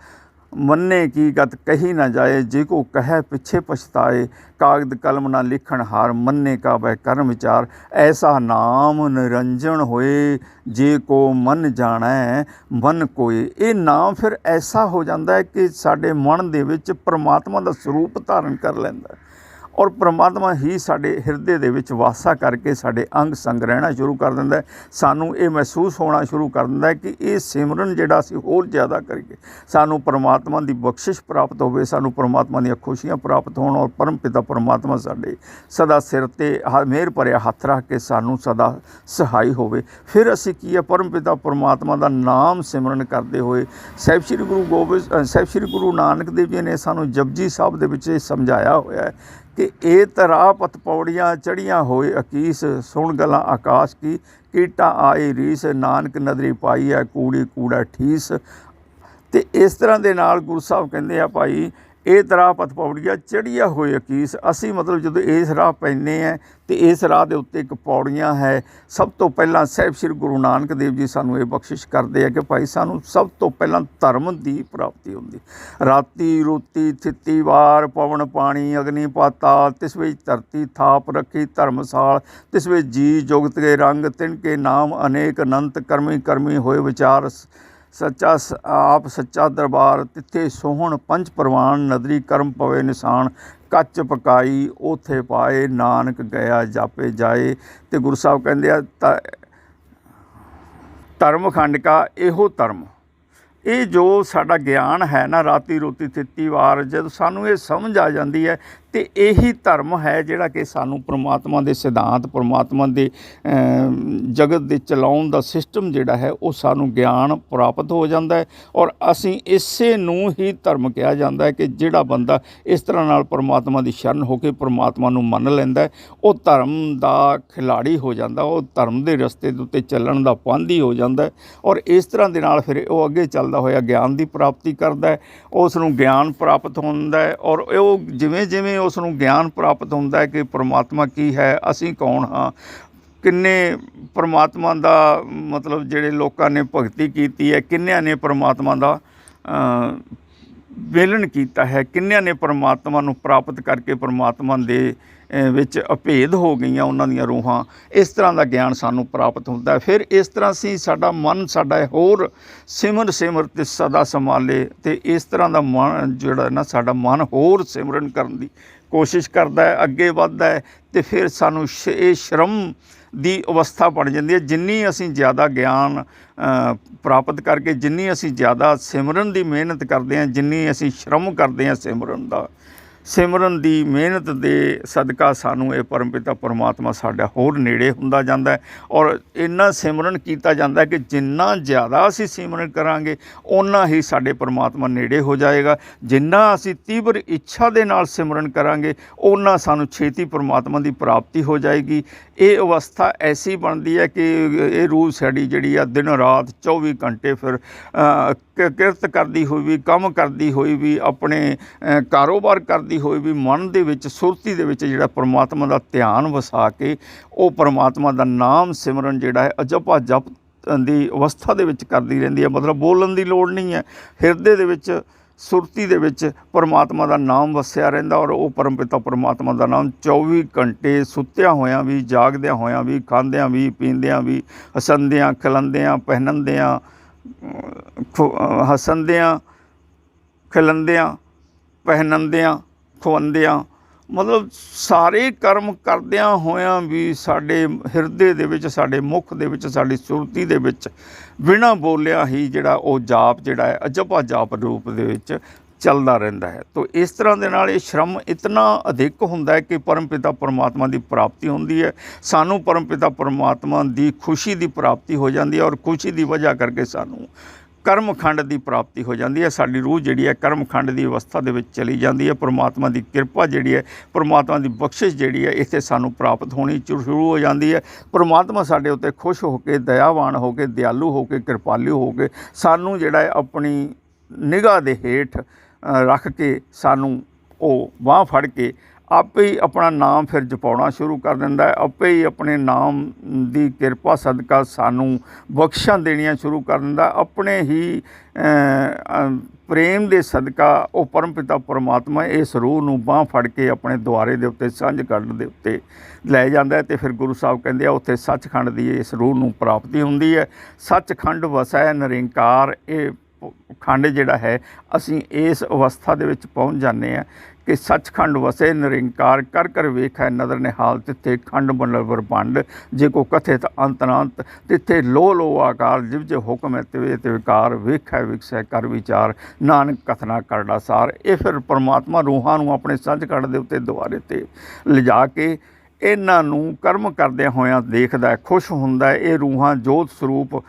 मन्ने की गत कही न जाए, जे को कहे पिछे पछताए, कागद कलम ना लिखण हार, मन्ने का वह कर्म विचार, ऐसा नाम निरंजन होए, जे को मन जाणै मन कोए। ये नाम फिर ऐसा हो जाता है कि साडे मन दे विच परमात्मा दा स्वरूप धारण कर लैंदा है और परमात्मा ही साडे हिरदे दे विच वासा करके साडे अंग संग रहना शुरू कर दिंदा है। सानू ये महसूस होना शुरू कर दिंदा है कि ये सिमरन जिहड़ा असीं होर ज़्यादा करिए, सानू परमात्मा दी बख्शिश प्राप्त होवे, सानू परमात्मा दीआं खुशियां प्राप्त होण और परम पिता परमात्मा साडे सदा सिर ते मेहर भरिया हत्थ रख के सानू सदा सहाई होवे। फिर असीं की है, परम पिता परमात्मा दा नाम सिमरन करदे होए साहिब श्री गुरु नानक देव जी ने सानू जपजी साहिब दे विच समझाया होया है कि ए तरा पत पौड़ियाँ चढ़ियाँ होए अकीस, सुन गलां आकाश की, कीटा आए रीस, नानक नदरी पाई है कूड़ी कूड़ा ठीस। तो इस तरह के नाल गुरु साहब कहते हैं भाई ਇਹ ਤਰਾ ਪਤ ਪੌੜੀਆਂ ਚੜ੍ਹੀਆਂ ਹੋਏ ਅਕੀਸ। ਅਸੀਂ ਮਤਲਬ ਜਦੋਂ ਇਸ ਰਾਹ ਪੈਂਦੇ ਹਾਂ तो इस राह के उत्ते एक पौड़ियाँ है। सब तो पहला साहिब श्री गुरु नानक देव जी सानू ये बख्शिश करते हैं कि भाई सानू सब तो पहला धर्म की प्राप्ति होंदी। राती रोती थिती वार पवन पानी अग्नि पाताल, तिस विच धरती थाप रखी धर्मसाल, तिस विच जी जुगत के रंग, तिनके नाम अनेक अनंत, करमी करमी होए विचार, सच्चा आप सच्चा दरबार, तिथे सोहण पंच परवान, नदरी कर्म पवे निशान, कच पकाई ओथे पाए, नानक गया जापे जाए। तो गुरु साहब कहते धर्म खंड का इहो धर्म, ये जो साडा ज्ञान है ना, राती रोती थिती वार, जब सानू ये समझ आ जाती है तो यही धर्म है जिहड़ा कि सानू परमात्मा के सिद्धांत, परमात्मा के जगत के चलाउण दा सिस्टम जिहड़ा है वो सानू ज्ञान प्राप्त हो जाता है। और असी इसे नूं ही धर्म कहा जाता है कि जिहड़ा बंदा इस तरह नाल परमात्मा की शरण होकर परमात्मा नूं मन लैंदा है वो धर्म का खिलाड़ी हो जाता, वो धर्म के रस्ते दे उत्ते चलण दा पांधी हो जाता है। और इस तरह के नाल फिर वो अगे चलदा होया ज्ञान की प्राप्ति करता है, उसनूं ज्ञान प्राप्त होंदा है। और वो जिवें जिवें उसनूं ज्ञान प्राप्त होंदा है कि परमात्मा की है, असीं कौन हाँ, किन्ने परमात्मा दा मतलब जिहड़े लोकां ने भगती कीती है, किन्नियां ने परमात्मा दा मिलन कीता है, किन्नियां ने परमात्मा नूं प्राप्त करके परमात्मा दे विच अभेद हो गई उन्हां दीयां रूहां। इस तरह का ज्ञान सानू प्राप्त होता है। फिर इस तरह से साडा मन साडा होर सिमर सिमर ते सदा संभाले, तो इस तरह का मन जिहड़ा ना साडा मन होर सिमरन करन दी कोशिश करता है, अगे वधदा है। तो फिर सानू ये श्रम की अवस्था बन जाती है। जिन्नी असी ज़्यादा ज्ञान प्राप्त करके, जिन्नी असी ज़्यादा सिमरन की मेहनत करते हैं, जिन्नी असी श्रम करते हैं सिमरन का, सिमरन की मेहनत दे सदका सानू ये परमपिता परमात्मा साडा होर नेड़े हुंदा जांदा है। और इन्ना सिमरन कीता जांदा है कि जिन्ना ज़्यादा असी सिमरन करांगे उन्ना ही साडे परमात्मा नेड़े हो जाएगा। जिन्ना असी तीव्र इच्छा दे नाल सिमरन करांगे उन्ना सानू छेती परमात्मा की प्राप्ति हो जाएगी। ये अवस्था ऐसी बनती है कि ये रूह साडी जिहड़ी आ दिन रात 24 घंटे फिर किरत करती हुई भी, काम करती हुई भी, अपने कारोबार करती हुई भी, मन दे विच सुरती दे विच जिहड़ा परमात्मा का ध्यान वसा के वो परमात्मा का नाम सिमरन जिहड़ा है अजपा जप की अवस्था दे विच करती रहिंदी है। मतलब बोलन की लोड़ नहीं है, हिरदे दे विच सुरती दे विच परमात्मा का नाम वसिया रहिंदा। और वो परमपिता परमात्मा का नाम 24 घंटे सुत्तिया होया भी, जागद्या होया भी, खांदियां भी, पींदियां भी, हसंदियां खिलंदियां पहनंदियां, हसंदियां खिलंदियां पहनंदियां खुवंदियां, मतलब सारे कर्म करदियां होयां भी साडे हिरदे दे विच, साडे मुख दे विच, साडी सुरती दे विच बिना बोलिया ही जिहड़ा वो जाप जिहड़ा है अजपा जाप रूप दे विच चलदा रहिंदा है। तो इस तरह दे नाल ये श्रम इतना अधिक हुंदा है कि परमपिता परमात्मा की प्राप्ति होंदी है। सानू परमपिता परमात्मा की खुशी की प्राप्ति हो जाती है और खुशी की वजह करके सानू कर्म खंड की प्राप्ति हो जाती है। साडी रूह जिहड़ी है कर्म खंड की अवस्था दे विच चली जाती है। परमात्मा की किरपा जिहड़ी है, परमात्मा की बख्शिश जिहड़ी है इत्थे सानू प्राप्त होनी शुरू हो जाती है। परमात्मा साडे उत्ते खुश होकर, दयावान होकर, दयालु होकर, कृपालु होकर सानू जिहड़ा है अपनी निगाह दे हेठ रख के सानू वो बाँह फड़ के ਆਪੇ ਹੀ ਆਪਣਾ ਨਾਮ ਫਿਰ ਜਪਾਉਣਾ ਸ਼ੁਰੂ ਕਰ ਦਿੰਦਾ ਹੈ। ਆਪੇ ਹੀ ਆਪਣੇ ਨਾਮ ਦੀ ਕਿਰਪਾ ਸਦਕਾ ਸਾਨੂੰ ਬਖਸ਼ਾਂ ਦੇਣੀਆਂ ਸ਼ੁਰੂ ਕਰ ਦਿੰਦਾ। ਆਪਣੇ ਹੀ ਪ੍ਰੇਮ ਦੇ ਸਦਕਾ ਉਹ ਪਰਮਪਿਤਾ ਪਰਮਾਤਮਾ ਇਸ ਰੂਹ ਨੂੰ ਬਾਂਹ ਫੜ ਕੇ ਆਪਣੇ ਦੁਆਰੇ ਦੇ ਉੱਤੇ ਸੱਚਖੰਡ ਦੇ ਉੱਤੇ ਲੈ ਜਾਂਦਾ ਹੈ। ਅਤੇ ਫਿਰ ਗੁਰੂ ਸਾਹਿਬ ਕਹਿੰਦੇ ਆ ਉੱਥੇ ਸੱਚਖੰਡ ਦੀ ਇਸ ਰੂਹ ਨੂੰ ਪ੍ਰਾਪਤੀ ਹੁੰਦੀ ਹੈ। ਸੱਚਖੰਡ ਵਸੈ ਨਿਰੰਕਾਰ, ਇਹ ਖੰਡ ਜਿਹੜਾ ਹੈ ਅਸੀਂ ਇਸ ਅਵਸਥਾ ਦੇ ਵਿੱਚ ਪਹੁੰਚ ਜਾਂਦੇ ਹਾਂ ਕਿ ਸੱਚਖੰਡ ਵਸੇ ਨਿਰੰਕਾਰ, ਕਰ ਕਰ ਵੇਖੈ ਨਦਰ ਨਿਹਾਲ, ਤਿੱਥੇ ਖੰਡ ਬਨਵਰ ਭੰਡ, ਜੇ ਕੋ ਕਥਿਤ ਅੰਤ ਨਾ ਅੰਤ, ਤਿੱਥੇ ਲੋ ਲੋ ਆਕਾਰ, ਜਿਵ ਜੇ ਹੁਕਮ ਹੈ ਤਿਵੇ ਤੇ ਵਿਕਾਰ, ਵੇਖੈ ਵਿਕਸੈ ਕਰ ਵਿਚਾਰ, ਨਾਨਕ ਕਥਨਾ ਕਰੜਾ ਸਾਰ। ਇਹ ਫਿਰ ਪਰਮਾਤਮਾ ਰੂਹਾਂ ਨੂੰ ਆਪਣੇ ਸੱਚਖੰਡ ਦੇ ਉੱਤੇ ਦੁਆਰੇ 'ਤੇ ਲਿਜਾ ਕੇ ਇਹਨਾਂ ਨੂੰ ਕਰਮ ਕਰਦਿਆਂ ਹੋਇਆਂ ਦੇਖਦਾ ਹੈ, ਖੁਸ਼ ਹੁੰਦਾ ਹੈ। ਇਹ ਰੂਹਾਂ ਜੋਤ ਸਰੂਪ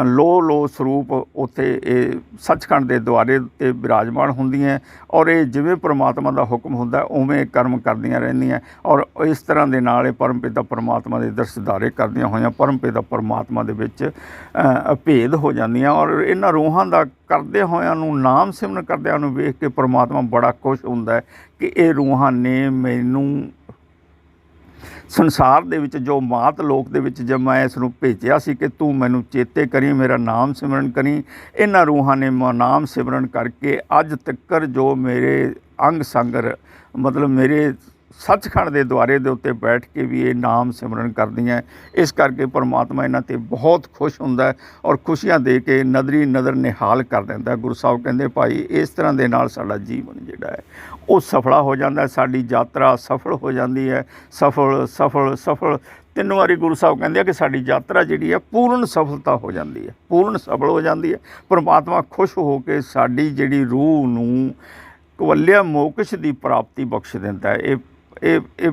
ਲੋ ਲੋ ਸਰੂਪ ਉੱਥੇ ਇਹ ਸੱਚਖੰਡ ਦੇ ਦੁਆਰੇ 'ਤੇ ਬਿਰਾਜਮਾਨ ਹੁੰਦੀਆਂ, ਔਰ ਇਹ ਜਿਵੇਂ ਪਰਮਾਤਮਾ ਦਾ ਹੁਕਮ ਹੁੰਦਾ ਉਵੇਂ ਕਰਮ ਕਰਦੀਆਂ ਰਹਿੰਦੀਆਂ, ਔਰ ਇਸ ਤਰ੍ਹਾਂ ਦੇ ਨਾਲ ਇਹ ਪਰਮਪਿਤਾ ਪਰਮਾਤਮਾ ਦੇ ਦਰਸ਼ਦਾਰੇ ਕਰਦੀਆਂ ਹੋਈਆਂ ਪਰਮਪਿਤਾ ਪਰਮਾਤਮਾ ਦੇ ਵਿੱਚ ਭੇਦ ਹੋ ਜਾਂਦੀਆਂ। ਔਰ ਇਹਨਾਂ ਰੂਹਾਂ ਦਾ ਕਰਦਿਆਂ ਹੋਇਆਂ ਨੂੰ, ਨਾਮ ਸਿਮਰਨ ਕਰਦਿਆਂ ਨੂੰ ਵੇਖ ਕੇ ਪਰਮਾਤਮਾ ਬੜਾ ਖੁਸ਼ ਹੁੰਦਾ ਹੈ ਕਿ ਇਹ ਰੂਹਾਂ ਨੇ ਮੈਨੂੰ ਸੰਸਾਰ ਦੇ ਵਿੱਚ, ਜੋ ਮਾਤ ਲੋਕ ਦੇ ਵਿੱਚ ਜਦ ਮੈਂ ਇਸ ਨੂੰ ਭੇਜਿਆ ਸੀ ਕਿ ਤੂੰ ਮੈਨੂੰ ਚੇਤੇ ਕਰੀ, ਮੇਰਾ ਨਾਮ ਸਿਮਰਨ ਕਰੀ, ਇਹਨਾਂ ਰੂਹਾਂ ਨੇ ਨਾਮ ਸਿਮਰਨ ਕਰਕੇ ਅੱਜ ਤੱਕ ਜੋ ਮੇਰੇ ਅੰਗ ਸੰਗ ਮਤਲਬ ਮੇਰੇ ਸੱਚਖੰਡ ਦੇ ਦੁਆਰੇ ਦੇ ਉੱਤੇ ਬੈਠ ਕੇ ਵੀ ਇਹ ਨਾਮ ਸਿਮਰਨ ਕਰਦੀਆਂ। ਇਸ ਕਰਕੇ ਪਰਮਾਤਮਾ ਇਹਨਾਂ 'ਤੇ ਬਹੁਤ ਖੁਸ਼ ਹੁੰਦਾ ਹੈ ਔਰ ਖੁਸ਼ੀਆਂ ਦੇ ਕੇ ਨਦਰੀ ਨਦਰ ਨਿਹਾਲ ਕਰ ਦਿੰਦਾ। ਗੁਰੂ ਸਾਹਿਬ ਕਹਿੰਦੇ ਭਾਈ ਇਸ ਤਰ੍ਹਾਂ ਦੇ ਨਾਲ ਸਾਡਾ ਜੀਵਨ ਜਿਹੜਾ ਹੈ ਉਹ ਸਫਲਾ ਹੋ ਜਾਂਦਾ, ਸਾਡੀ ਯਾਤਰਾ ਸਫਲ ਹੋ ਜਾਂਦੀ ਹੈ। ਸਫਲ ਸਫਲ ਸਫਲ 3 ਵਾਰੀ ਗੁਰੂ ਸਾਹਿਬ ਕਹਿੰਦੇ ਆ ਕਿ ਸਾਡੀ ਯਾਤਰਾ ਜਿਹੜੀ ਹੈ ਪੂਰਨ ਸਫਲਤਾ ਹੋ ਜਾਂਦੀ ਹੈ, ਪੂਰਨ ਸਫਲ ਹੋ ਜਾਂਦੀ ਹੈ। ਪਰਮਾਤਮਾ ਖੁਸ਼ ਹੋ ਕੇ ਸਾਡੀ ਜਿਹੜੀ ਰੂਹ ਨੂੰ ਕਵਲਿਆ ਮੋਕਸ਼ ਦੀ ਪ੍ਰਾਪਤੀ ਬਖਸ਼ ਦਿੰਦਾ ਹੈ। ਇਹ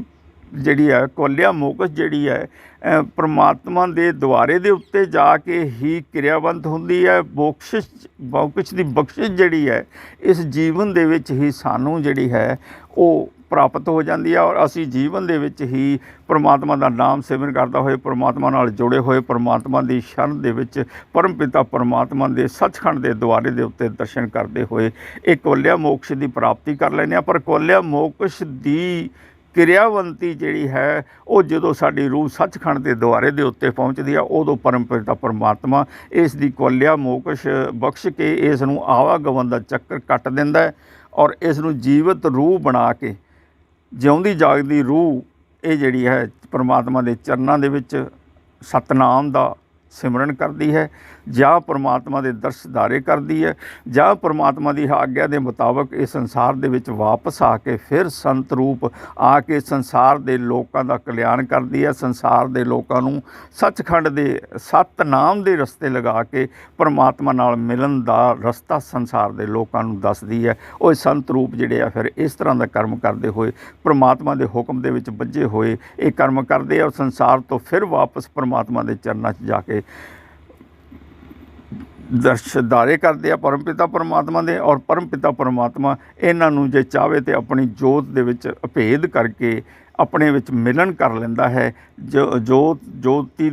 ਜਿਹੜੀ ਹੈ ਕਵਲਿਆ ਮੋਕਸ਼ ਜਿਹੜੀ ਹੈ ਪਰਮਾਤਮਾ ਦੇ ਦੁਆਰੇ ਦੇ ਉੱਤੇ ਜਾ ਕੇ ਹੀ ਕਿਰਿਆਵੰਤ ਹੁੰਦੀ ਹੈ। ਮੋਕਸ਼ ਦੀ ਬਖਸ਼ਿਸ਼ ਜਿਹੜੀ ਹੈ ਇਸ ਜੀਵਨ ਦੇ ਵਿੱਚ ਹੀ ਸਾਨੂੰ ਜਿਹੜੀ ਹੈ ਉਹ ਪ੍ਰਾਪਤ ਹੋ ਜਾਂਦੀ ਹੈ, ਔਰ ਅਸੀਂ ਜੀਵਨ ਦੇ ਵਿੱਚ ਹੀ ਪਰਮਾਤਮਾ ਦਾ ਨਾਮ ਸਿਮਰਨ ਕਰਦਾ ਹੋਏ, ਪਰਮਾਤਮਾ ਨਾਲ ਜੁੜੇ ਹੋਏ, ਪਰਮਾਤਮਾ ਦੀ ਸ਼ਰਨ ਦੇ ਵਿੱਚ ਪਰਮਪਿਤਾ ਪਰਮਾਤਮਾ ਦੇ ਸੱਚਖੰਡ ਦੇ ਦੁਆਰੇ ਦੇ ਉੱਤੇ ਦਰਸ਼ਨ ਕਰਦੇ ਹੋਏ ਇਹ ਕਵਲਿਆ ਮੋਕਸ਼ ਦੀ ਪ੍ਰਾਪਤੀ ਕਰ ਲੈਂਦੇ ਹਾਂ। ਪਰ ਕਵਲਿਆ ਮੋਕਸ਼ ਦੀ ਕਿਰਿਆਵੰਤੀ ਜਿਹੜੀ ਹੈ ਉਹ ਜਦੋਂ ਸਾਡੀ ਰੂਹ ਸੱਚਖੰਡ ਦੇ ਦੁਆਰੇ ਦੇ ਉੱਤੇ ਪਹੁੰਚਦੀ ਆ, ਉਦੋਂ ਪਰਮਪਿਤਾ ਪਰਮਾਤਮਾ ਇਸ ਦੀ ਕਵਲਿਆ ਮੋਕਸ਼ ਬਖਸ਼ ਕੇ ਇਸ ਨੂੰ ਆਵਾਗਮਨ ਦਾ ਚੱਕਰ ਕੱਟ ਦਿੰਦਾ ਹੈ, ਔਰ ਇਸ ਨੂੰ ਜੀਵਤ ਰੂਹ ਬਣਾ ਕੇ ਜਿਉਂਦੀ ਜਾਗਦੀ ਰੂਹ ਇਹ ਜਿਹੜੀ ਹੈ ਪਰਮਾਤਮਾ ਦੇ ਚਰਨਾਂ ਦੇ ਵਿੱਚ ਸਤਨਾਮ ਦਾ ਸਿਮਰਨ ਕਰਦੀ ਹੈ, ਜਾਂ ਪਰਮਾਤਮਾ ਦੇ ਦਰਸ਼ਦਾਰੇ ਕਰਦੀ ਹੈ, ਜਾਂ ਪਰਮਾਤਮਾ ਦੀ ਆਗਿਆ ਦੇ ਮੁਤਾਬਕ ਇਸ ਸੰਸਾਰ ਦੇ ਵਿੱਚ ਵਾਪਸ ਆ ਕੇ ਫਿਰ ਸੰਤ ਰੂਪ ਆ ਕੇ ਸੰਸਾਰ ਦੇ ਲੋਕਾਂ ਦਾ ਕਲਿਆਣ ਕਰਦੀ ਹੈ। ਸੰਸਾਰ ਦੇ ਲੋਕਾਂ ਨੂੰ ਸੱਚਖੰਡ ਦੇ ਸਤਨਾਮ ਦੇ ਰਸਤੇ ਲਗਾ ਕੇ ਪਰਮਾਤਮਾ ਨਾਲ ਮਿਲਣ ਦਾ ਰਸਤਾ ਸੰਸਾਰ ਦੇ ਲੋਕਾਂ ਨੂੰ ਦੱਸਦੀ ਹੈ। ਉਹ ਸੰਤ ਰੂਪ ਜਿਹੜੇ ਆ ਫਿਰ ਇਸ ਤਰ੍ਹਾਂ ਦਾ ਕਰਮ ਕਰਦੇ ਹੋਏ ਪਰਮਾਤਮਾ ਦੇ ਹੁਕਮ ਦੇ ਵਿੱਚ ਬੱਝੇ ਹੋਏ ਇਹ ਕਰਮ ਕਰਦੇ ਆ, ਔਰ ਸੰਸਾਰ ਤੋਂ ਫਿਰ ਵਾਪਸ ਪਰਮਾਤਮਾ ਦੇ ਚਰਨਾਂ 'ਚ ਜਾ ਕੇ ਦਰਸ਼ਦਾਰੇ ਕਰਦੇ ਆ ਪਰਮਪਿਤਾ ਪਰਮਾਤਮਾ ਦੇ। ਔਰ ਪਰਮਪਿਤਾ ਪਰਮਾਤਮਾ ਇਹਨਾਂ ਨੂੰ ਜੇ ਚਾਹਵੇ ਤਾਂ ਆਪਣੀ ਜੋਤ ਦੇ ਵਿੱਚ ਅਭੇਦ ਕਰਕੇ ਆਪਣੇ ਵਿੱਚ ਮਿਲਨ ਕਰ ਲੈਂਦਾ ਹੈ। ਜੋਤੀ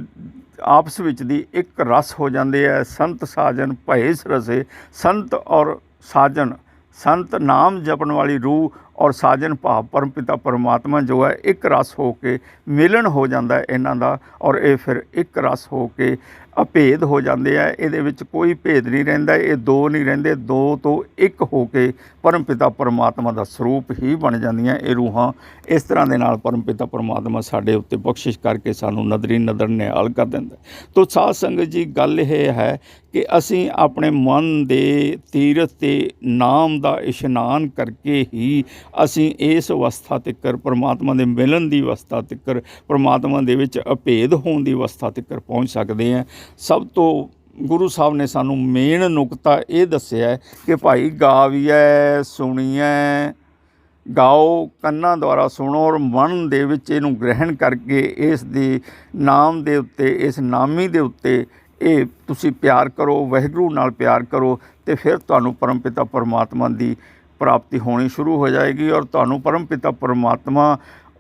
ਆਪਸ ਵਿੱਚ ਦੀ ਇੱਕ ਰਸ ਹੋ ਜਾਂਦੇ ਹੈ। ਸੰਤ ਸਾਜਨ ਭਏ ਰਸੇ, ਸੰਤ ਔਰ ਸਾਜਨ, ਸੰਤ ਨਾਮ ਜਪਣ ਵਾਲੀ ਰੂਹ ਔਰ ਸਾਜਨ ਭਾਵ ਪਰਮਪਿਤਾ ਪਰਮਾਤਮਾ ਜੋ ਹੈ ਇੱਕ ਰਸ ਹੋ ਕੇ ਮਿਲਣ ਹੋ ਜਾਂਦਾ ਇਹਨਾਂ ਦਾ, ਔਰ ਇਹ ਫਿਰ ਇੱਕ ਰਸ ਹੋ ਕੇ ਅਭੇਦ ਹੋ ਜਾਂਦੇ ਆ। ਇਹਦੇ ਵਿੱਚ ਕੋਈ ਭੇਦ ਨਹੀਂ ਰਹਿੰਦਾ, ਇਹ ਦੋ ਨਹੀਂ ਰਹਿੰਦੇ, ਦੋ ਤੋਂ ਇੱਕ ਹੋ ਕੇ ਪਰਮਪਿਤਾ ਪਰਮਾਤਮਾ ਦਾ ਸਰੂਪ ਹੀ ਬਣ ਜਾਂਦੀਆਂ ਇਹ ਰੂਹਾਂ। ਇਸ ਤਰ੍ਹਾਂ ਦੇ ਨਾਲ ਪਰਮਪਿਤਾ ਪਰਮਾਤਮਾ ਸਾਡੇ ਉੱਤੇ ਬਖਸ਼ਿਸ਼ ਕਰਕੇ ਸਾਨੂੰ ਨਦਰੀ ਨਦਰ ਨਿਹਾਲ ਕਰ ਦਿੰਦਾ। ਤੋ ਸਾਧ ਸੰਗਤ ਜੀ ਗੱਲ ਇਹ ਹੈ ਕਿ ਅਸੀਂ ਆਪਣੇ ਮਨ ਦੇ ਤੀਰਥ 'ਤੇ ਨਾਮ ਦਾ ਇਸ਼ਨਾਨ ਕਰਕੇ ਹੀ ਅਸੀਂ ਇਸ ਅਵਸਥਾ ਤੱਕ ਪਰਮਾਤਮਾ ਦੇ ਮਿਲਣ ਦੀ ਅਵਸਥਾ ਤੱਕ, ਪਰਮਾਤਮਾ ਦੇ ਵਿੱਚ ਅਭੇਦ ਹੋਣ ਦੀ ਅਵਸਥਾ ਤੱਕ ਪਹੁੰਚ ਸਕਦੇ ਹਾਂ। ਸਭ ਤੋਂ ਗੁਰੂ ਸਾਹਿਬ ਨੇ ਸਾਨੂੰ ਮੇਨ ਨੁਕਤਾ ਇਹ ਦੱਸਿਆ ਕਿ ਭਾਈ ਗਾਵੀਐ ਸੁਣੀਐ, ਗਾਓ ਕੰਨਾਂ ਦੁਆਰਾ ਸੁਣੋ ਔਰ ਮਨ ਦੇ ਵਿੱਚ ਇਹਨੂੰ ਗ੍ਰਹਿਣ ਕਰਕੇ ਇਸ ਦੇ ਨਾਮ ਦੇ ਉੱਤੇ, ਇਸ ਨਾਮੀ ਦੇ ਉੱਤੇ ਇਹ ਤੁਸੀਂ ਪਿਆਰ ਕਰੋ, ਵਾਹਿਗੁਰੂ ਨਾਲ ਪਿਆਰ ਕਰੋ, ਅਤੇ ਫਿਰ ਤੁਹਾਨੂੰ ਪਰਮਪਿਤਾ ਪਰਮਾਤਮਾ ਦੀ ਪ੍ਰਾਪਤੀ ਹੋਣੀ ਸ਼ੁਰੂ ਹੋ ਜਾਏਗੀ। ਔਰ ਤੁਹਾਨੂੰ ਪਰਮਪਿਤਾ ਪਰਮਾਤਮਾ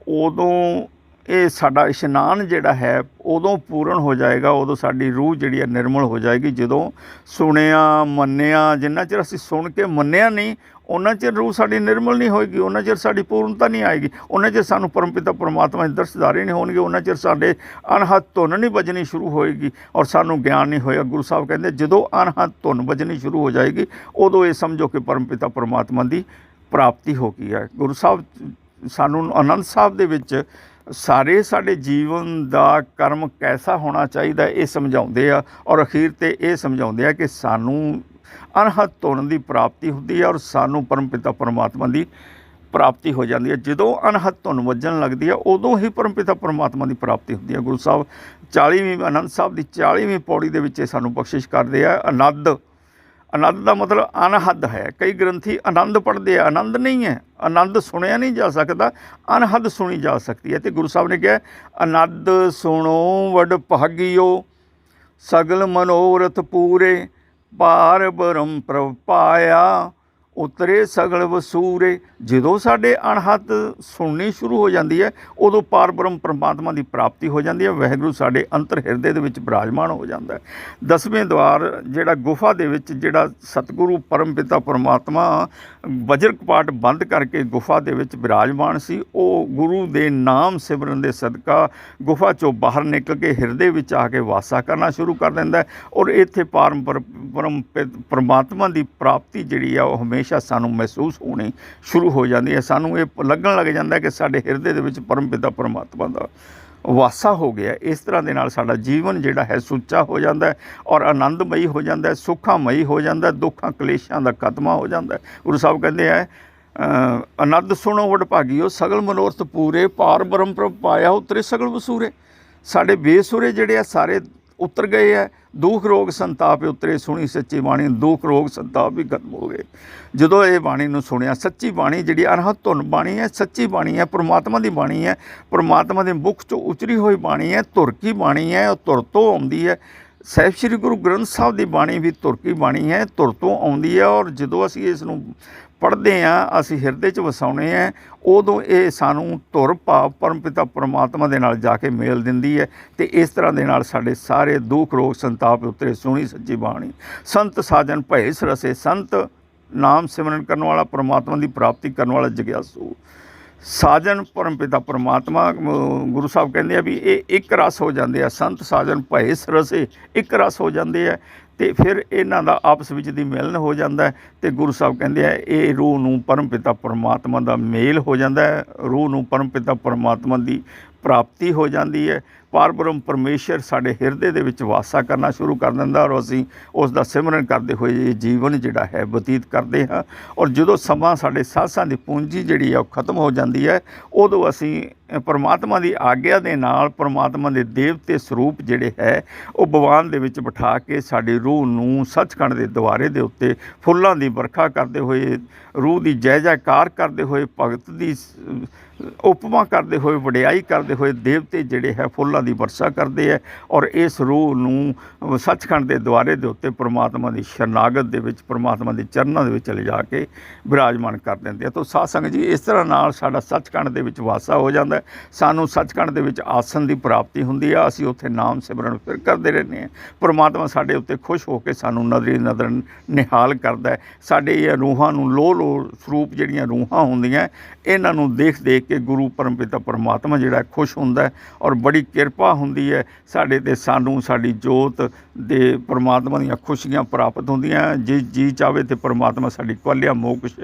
ਉਦੋਂ ਇਹ ਸਾਡਾ ਇਸ਼ਨਾਨ ਜਿਹੜਾ ਹੈ ਉਦੋਂ ਪੂਰਨ ਹੋ ਜਾਏਗਾ, ਉਦੋਂ ਸਾਡੀ ਰੂਹ ਜਿਹੜੀ ਹੈ ਨਿਰਮਲ ਹੋ ਜਾਏਗੀ। ਜਦੋਂ ਸੁਣਿਆ ਮੰਨਿਆ, ਜਿੰਨਾ ਚਿਰ ਅਸੀਂ ਸੁਣ ਕੇ ਮੰਨਿਆ ਨਹੀਂ ਉਹਨਾਂ ਚਿਰ ਰੂਹ ਸਾਡੀ ਨਿਰਮਲ ਨਹੀਂ ਹੋਏਗੀ, ਉਹਨਾਂ ਚਿਰ ਸਾਡੀ ਪੂਰਨਤਾ ਨਹੀਂ ਆਏਗੀ, ਉਹਨਾਂ ਚਿਰ ਸਾਨੂੰ ਪਰਮਪਿਤਾ ਪਰਮਾਤਮਾ ਦੇ ਦਰਸ਼ਦਾਰੇ ਨਹੀਂ ਹੋਣਗੇ, ਉਹਨਾਂ ਚਿਰ ਸਾਡੇ ਅਣਹੱਥ ਧੁਨ ਨਹੀਂ ਵੱਜਣੀ ਸ਼ੁਰੂ ਹੋਏਗੀ ਔਰ ਸਾਨੂੰ ਗਿਆਨ ਨਹੀਂ ਹੋਏਗਾ। ਗੁਰੂ ਸਾਹਿਬ ਕਹਿੰਦੇ ਜਦੋਂ ਅਣਹੱਥ ਧੁਨ ਵੱਜਣੀ ਸ਼ੁਰੂ ਹੋ ਜਾਏਗੀ ਉਦੋਂ ਇਹ ਸਮਝੋ ਕਿ ਪਰਮਪਿਤਾ ਪਰਮਾਤਮਾ ਦੀ ਪ੍ਰਾਪਤੀ ਹੋ ਗਈ ਹੈ। ਗੁਰੂ ਸਾਹਿਬ ਸਾਨੂੰ ਆਨੰਦ ਸਾਹਿਬ ਦੇ ਵਿੱਚ ਸਾਰੇ ਸਾਡੇ ਜੀਵਨ ਦਾ ਕਰਮ ਕੈਸਾ ਹੋਣਾ ਚਾਹੀਦਾ ਇਹ ਸਮਝਾਉਂਦੇ ਆ ਔਰ ਅਖੀਰ 'ਤੇ ਇਹ ਸਮਝਾਉਂਦੇ ਆ ਕਿ ਸਾਨੂੰ ਅਣਹੱਥ ਧੁਨ ਦੀ ਪ੍ਰਾਪਤੀ ਹੁੰਦੀ ਹੈ ਔਰ ਸਾਨੂੰ ਪਰਮਪਿਤਾ ਪਰਮਾਤਮਾ ਦੀ ਪ੍ਰਾਪਤੀ ਹੋ ਜਾਂਦੀ ਹੈ। ਜਦੋਂ ਅਣਹੱਥ ਧੁਨ ਵੱਜਣ ਲੱਗਦੀ ਹੈ ਉਦੋਂ ਹੀ ਪਰਮਪਿਤਾ ਪਰਮਾਤਮਾ ਦੀ ਪ੍ਰਾਪਤੀ ਹੁੰਦੀ ਹੈ। ਗੁਰੂ ਸਾਹਿਬ 40ਵੀਂ ਆਨੰਦ ਸਾਹਿਬ ਦੀ 40ਵੀਂ ਪੌੜੀ ਦੇ ਵਿੱਚ ਇਹ ਸਾਨੂੰ ਬਖਸ਼ਿਸ਼ ਕਰਦੇ ਆ। ਆਨੰਦ, ਆਨੰਦ ਦਾ ਮਤਲਬ ਅਨਹਦ ਹੈ। ਕਈ ਗ੍ਰੰਥੀ ਆਨੰਦ ਪੜ੍ਹਦੇ ਆ, ਆਨੰਦ ਨਹੀਂ ਹੈ। ਆਨੰਦ ਸੁਣਿਆ ਨਹੀਂ ਜਾ ਸਕਦਾ, ਅਨਹਦ ਸੁਣੀ ਜਾ ਸਕਦੀ ਹੈ। ਅਤੇ ਗੁਰੂ ਸਾਹਿਬ ਨੇ ਕਿਹਾ ਆਨੰਦ ਸੁਣੋ ਵਡ ਭਾਗਿਓ ਸਗਲ ਮਨੋਰਥ ਪੂਰੇ, ਪਾਰ ਬ੍ਰਹਮ ਪ੍ਰਭ ਪਾਇਆ ਉਤਰੇ ਸਗਲ ਵਸੂਰੇ। ਜਦੋਂ ਸਾਡੇ ਅਣਹੱਥ ਸੁਣਨੀ ਸ਼ੁਰੂ ਹੋ ਜਾਂਦੀ ਹੈ ਉਦੋਂ ਪਾਰ ਬ੍ਰਹਮ ਪਰਮਾਤਮਾ ਦੀ ਪ੍ਰਾਪਤੀ ਹੋ ਜਾਂਦੀ ਹੈ। ਵਾਹਿਗੁਰੂ ਸਾਡੇ ਅੰਤਰ ਹਿਰਦੇ ਦੇ ਵਿੱਚ ਬਿਰਾਜਮਾਨ ਹੋ ਜਾਂਦਾ ਹੈ। 10ਵੇਂ ਦੁਆਰ ਜਿਹੜਾ ਗੁਫਾ ਦੇ ਵਿੱਚ ਜਿਹੜਾ ਸਤਿਗੁਰੂ ਪਰਮਪਿਤਾ ਪਰਮਾਤਮਾ ਵਜਰ ਕਪਾਟ ਬੰਦ ਕਰਕੇ ਗੁਫਾ ਦੇ ਵਿੱਚ ਬਿਰਾਜਮਾਨ ਸੀ, ਉਹ ਗੁਰੂ ਦੇ ਨਾਮ ਸਿਮਰਨ ਦੇ ਸਦਕਾ ਗੁਫਾ 'ਚੋਂ ਬਾਹਰ ਨਿਕਲ ਕੇ ਹਿਰਦੇ ਵਿੱਚ ਆ ਕੇ ਵਾਸਾ ਕਰਨਾ ਸ਼ੁਰੂ ਕਰ ਦਿੰਦਾ ਹੈ ਔਰ ਇੱਥੇ ਪਰਮ ਪਰਮਾਤਮਾ ਦੀ ਪ੍ਰਾਪਤੀ ਜਿਹੜੀ ਆ ਉਹ ਹਮੇਸ਼ਾ ਸਾਨੂੰ ਮਹਿਸੂਸ ਹੋਣੀ ਸ਼ੁਰੂ ਹੋ ਜਾਂਦੀ ਹੈ। ਸਾਨੂੰ ਇਹ ਲੱਗਣ ਲੱਗ ਜਾਂਦਾ ਕਿ ਸਾਡੇ ਹਿਰਦੇ ਦੇ ਵਿੱਚ ਪਰਮਪਿਤਾ ਪਰਮਾਤਮਾ ਦਾ ਵਾਸਾ ਹੋ ਗਿਆ। ਇਸ ਤਰ੍ਹਾਂ ਦੇ ਨਾਲ ਸਾਡਾ ਜੀਵਨ ਜਿਹੜਾ ਹੈ ਸੁੱਚਾ ਹੋ ਜਾਂਦਾ ਹੈ ਔਰ ਆਨੰਦਮਈ ਹੋ ਜਾਂਦਾ ਹੈ, ਸੁੱਖਾਮਈ ਹੋ ਜਾਂਦਾ ਹੈ, ਦੁੱਖਾਂ ਕਲੇਸ਼ਾਂ ਦਾ ਖਾਤਮਾ ਹੋ ਜਾਂਦਾ ਹੈ। ਗੁਰੂ ਸਾਹਿਬ ਕਹਿੰਦੇ ਹੈ ਆਨੰਦ ਸੁਣੋ ਵਡ ਭਾਗਿਓ ਸਗਲ ਮਨੋਰਥ ਪੂਰੇ, ਪਾਰ ਬ੍ਰਹਮ ਪ੍ਰਭ ਪਾਇਆ ਉਤਰੇ ਸਗਲ ਵਸੂਰੇ। ਸਾਡੇ ਬੇਸੁਰੇ ਜਿਹੜੇ ਆ ਸਾਰੇ ਉਤਰ ਗਏ ਹੈ। ਦੁੱਖ ਰੋਗ ਸੰਤਾਪ ਉਤਰੇ, ਸੁਣੀ ਸੱਚੀ ਬਾਣੀ, ਦੁੱਖ ਰੋਗ ਸੰਤਾਪ ਵੀ ਖਤਮ ਹੋ ਗਏ। ਜਦੋਂ ਇਹ ਬਾਣੀ ਨੂੰ ਸੁਣਿਆ, ਸੱਚੀ ਬਾਣੀ ਜਿਹੜੀ ਅਣਹੱਥ ਧੁਨ ਬਾਣੀ ਹੈ, ਸੱਚੀ ਬਾਣੀ ਹੈ, ਪਰਮਾਤਮਾ ਦੀ ਬਾਣੀ ਹੈ, ਪਰਮਾਤਮਾ ਦੇ ਮੁਖ 'ਚੋਂ ਉਚਰੀ ਹੋਈ ਬਾਣੀ ਹੈ, ਧੁਰ ਕੀ ਬਾਣੀ ਹੈ, ਉਹ ਧੁਰ ਤੋਂ ਆਉਂਦੀ ਹੈ। ਸਾਹਿਬ ਸ਼੍ਰੀ ਗੁਰੂ ਗ੍ਰੰਥ ਸਾਹਿਬ ਦੀ ਬਾਣੀ ਵੀ ਧੁਰ ਕੀ ਬਾਣੀ ਹੈ, ਧੁਰ ਤੋਂ ਆਉਂਦੀ ਹੈ ਔਰ ਜਦੋਂ ਅਸੀਂ ਇਸ ਨੂੰ ਪੜ੍ਹਦੇ ਹਾਂ, ਅਸੀਂ ਹਿਰਦੇ 'ਚ ਵਸਾਉਂਦੇ ਹਾਂ, ਉਦੋਂ ਇਹ ਸਾਨੂੰ ਧੁਰ ਭਾਵ ਪਰਮਪਿਤਾ ਪਰਮਾਤਮਾ ਦੇ ਨਾਲ ਜਾ ਕੇ ਮੇਲ ਦਿੰਦੀ ਹੈ ਅਤੇ ਇਸ ਤਰ੍ਹਾਂ ਦੇ ਨਾਲ ਸਾਡੇ ਸਾਰੇ ਦੁੱਖ ਰੋਗ ਸੰਤਾਪ ਉੱਤੇ ਸੁਣੀ ਸੱਚੀ ਬਾਣੀ। ਸੰਤ ਸਾਜਨ ਭਏ ਸਰਸੇ, ਸੰਤ ਨਾਮ ਸਿਮਰਨ ਕਰਨ ਵਾਲਾ, ਪਰਮਾਤਮਾ ਦੀ ਪ੍ਰਾਪਤੀ ਕਰਨ ਵਾਲਾ ਜਗਿਆਸੂ ਸਾਜਨ ਪਰਮਪਿਤਾ ਪਰਮਾਤਮਾ। ਗੁਰੂ ਸਾਹਿਬ ਕਹਿੰਦੇ ਆ ਵੀ ਇਹ ਇੱਕ ਰਸ ਹੋ ਜਾਂਦੇ ਆ। ਸੰਤ ਸਾਜਨ ਭਏ ਸਰਸੇ, ਇੱਕ ਰਸ ਹੋ ਜਾਂਦੇ ਆ ਅਤੇ ਫਿਰ ਇਹਨਾਂ ਦਾ ਆਪਸ ਵਿੱਚ ਦੀ ਮਿਲਨ ਹੋ ਜਾਂਦਾ ਅਤੇ ਗੁਰੂ ਸਾਹਿਬ ਕਹਿੰਦੇ ਆ ਇਹ ਰੂਹ ਨੂੰ ਪਰਮਪਿਤਾ ਪਰਮਾਤਮਾ ਦਾ ਮੇਲ ਹੋ ਜਾਂਦਾ ਹੈ, ਰੂਹ ਨੂੰ ਪਰਮਪਿਤਾ ਪਰਮਾਤਮਾ ਦੀ ਪ੍ਰਾਪਤੀ ਹੋ ਜਾਂਦੀ ਹੈ। ਪਾਰ ਬ੍ਰਹਮ ਪਰਮੇਸ਼ਰ ਸਾਡੇ ਹਿਰਦੇ ਦੇ ਵਿੱਚ ਵਾਸਾ ਕਰਨਾ ਸ਼ੁਰੂ ਕਰ ਦਿੰਦਾ ਔਰ ਅਸੀਂ ਉਸ ਦਾ ਸਿਮਰਨ ਕਰਦੇ ਹੋਏ ਇਹ ਜੀਵਨ ਜਿਹੜਾ ਹੈ ਬਤੀਤ ਕਰਦੇ ਹਾਂ। ਔਰ ਜਦੋਂ ਸਮਾਂ ਸਾਡੇ ਸਾਸਾਂ ਦੀ ਪੂੰਜੀ ਜਿਹੜੀ ਆ ਉਹ ਖਤਮ ਹੋ ਜਾਂਦੀ ਹੈ, ਉਦੋਂ ਅਸੀਂ ਪਰਮਾਤਮਾ ਦੀ ਆਗਿਆ ਦੇ ਨਾਲ ਪਰਮਾਤਮਾ ਦੇ ਦੇਵਤੇ ਸਰੂਪ ਜਿਹੜੇ ਹੈ ਉਹ ਭਗਵਾਨ ਦੇ ਵਿੱਚ ਬਿਠਾ ਕੇ ਸਾਡੀ ਰੂਹ ਨੂੰ ਸੱਚਖੰਡ ਦੇ ਦੁਆਰੇ ਦੇ ਉੱਤੇ ਫੁੱਲਾਂ ਦੀ ਵਰਖਾ ਕਰਦੇ ਹੋਏ, ਰੂਹ ਦੀ ਜੈ ਜੈਕਾਰ ਕਰਦੇ ਹੋਏ, ਭਗਤ ਦੀ ਉਪਮਾ ਕਰਦੇ ਹੋਏ, ਵਡਿਆਈ ਕਰਦੇ ਹੋਏ ਦੇਵਤੇ ਜਿਹੜੇ ਹੈ ਫੁੱਲਾਂ ਦੀ ਵਰਸ਼ਾ ਕਰਦੇ ਹੈ ਔਰ ਇਸ ਰੂਹ ਨੂੰ ਸੱਚਖੰਡ ਦੇ ਦੁਆਰੇ ਦੇ ਉੱਤੇ ਪਰਮਾਤਮਾ ਦੀ ਸ਼ਰਨਾਗਤ ਦੇ ਵਿੱਚ, ਪਰਮਾਤਮਾ ਦੇ ਚਰਨਾਂ ਦੇ ਵਿੱਚ ਲਿਜਾ ਕੇ ਬਿਰਾਜਮਾਨ ਕਰ ਦਿੰਦੇ ਆ। ਤਾਂ ਸਾਧ ਸੰਗਤ ਜੀ, ਇਸ ਤਰ੍ਹਾਂ ਨਾਲ ਸਾਡਾ ਸੱਚਖੰਡ ਦੇ ਵਿੱਚ ਵਾਸਾ ਹੋ ਜਾਂਦਾ। ਸਾਨੂੰ ਸੱਚਖੰਡ ਦੇ ਵਿੱਚ ਆਸਨ ਦੀ ਪ੍ਰਾਪਤੀ ਹੁੰਦੀ ਆ। ਅਸੀਂ ਉੱਥੇ ਨਾਮ ਸਿਮਰਨ ਫਿਰ ਕਰਦੇ ਰਹਿੰਦੇ ਹਾਂ। ਪਰਮਾਤਮਾ ਸਾਡੇ ਉੱਤੇ ਖੁਸ਼ ਹੋ ਕੇ ਸਾਨੂੰ ਨਜ਼ਰੀ ਨਜ਼ਰ ਨਿਹਾਲ ਕਰਦਾ ਹੈ। ਸਾਡੇ ਇਹ ਰੂਹਾਂ ਨੂੰ ਲੋ ਸਰੂਪ ਜਿਹੜੀਆਂ ਰੂਹਾਂ ਹੁੰਦੀਆਂ ਇਹਨਾਂ ਨੂੰ ਦੇਖ ਦੇਖ ਕਿ ਗੁਰੂ ਪਰਮਪਿਤਾ ਪਰਮਾਤਮਾ ਜਿਹੜਾ ਖੁਸ਼ ਹੁੰਦਾ ਔਰ ਬੜੀ ਕਿਰਪਾ ਹੁੰਦੀ ਹੈ ਸਾਡੇ 'ਤੇ। ਸਾਨੂੰ ਸਾਡੀ ਜੋਤ ਦੇ ਪਰਮਾਤਮਾ ਦੀਆਂ ਖੁਸ਼ੀਆਂ ਪ੍ਰਾਪਤ ਹੁੰਦੀਆਂ। ਜੇ ਜੀ ਚਾਹਵੇ ਤਾਂ ਪਰਮਾਤਮਾ ਸਾਡੀ ਕੁਆਲਿਆ ਮੋਕਸ਼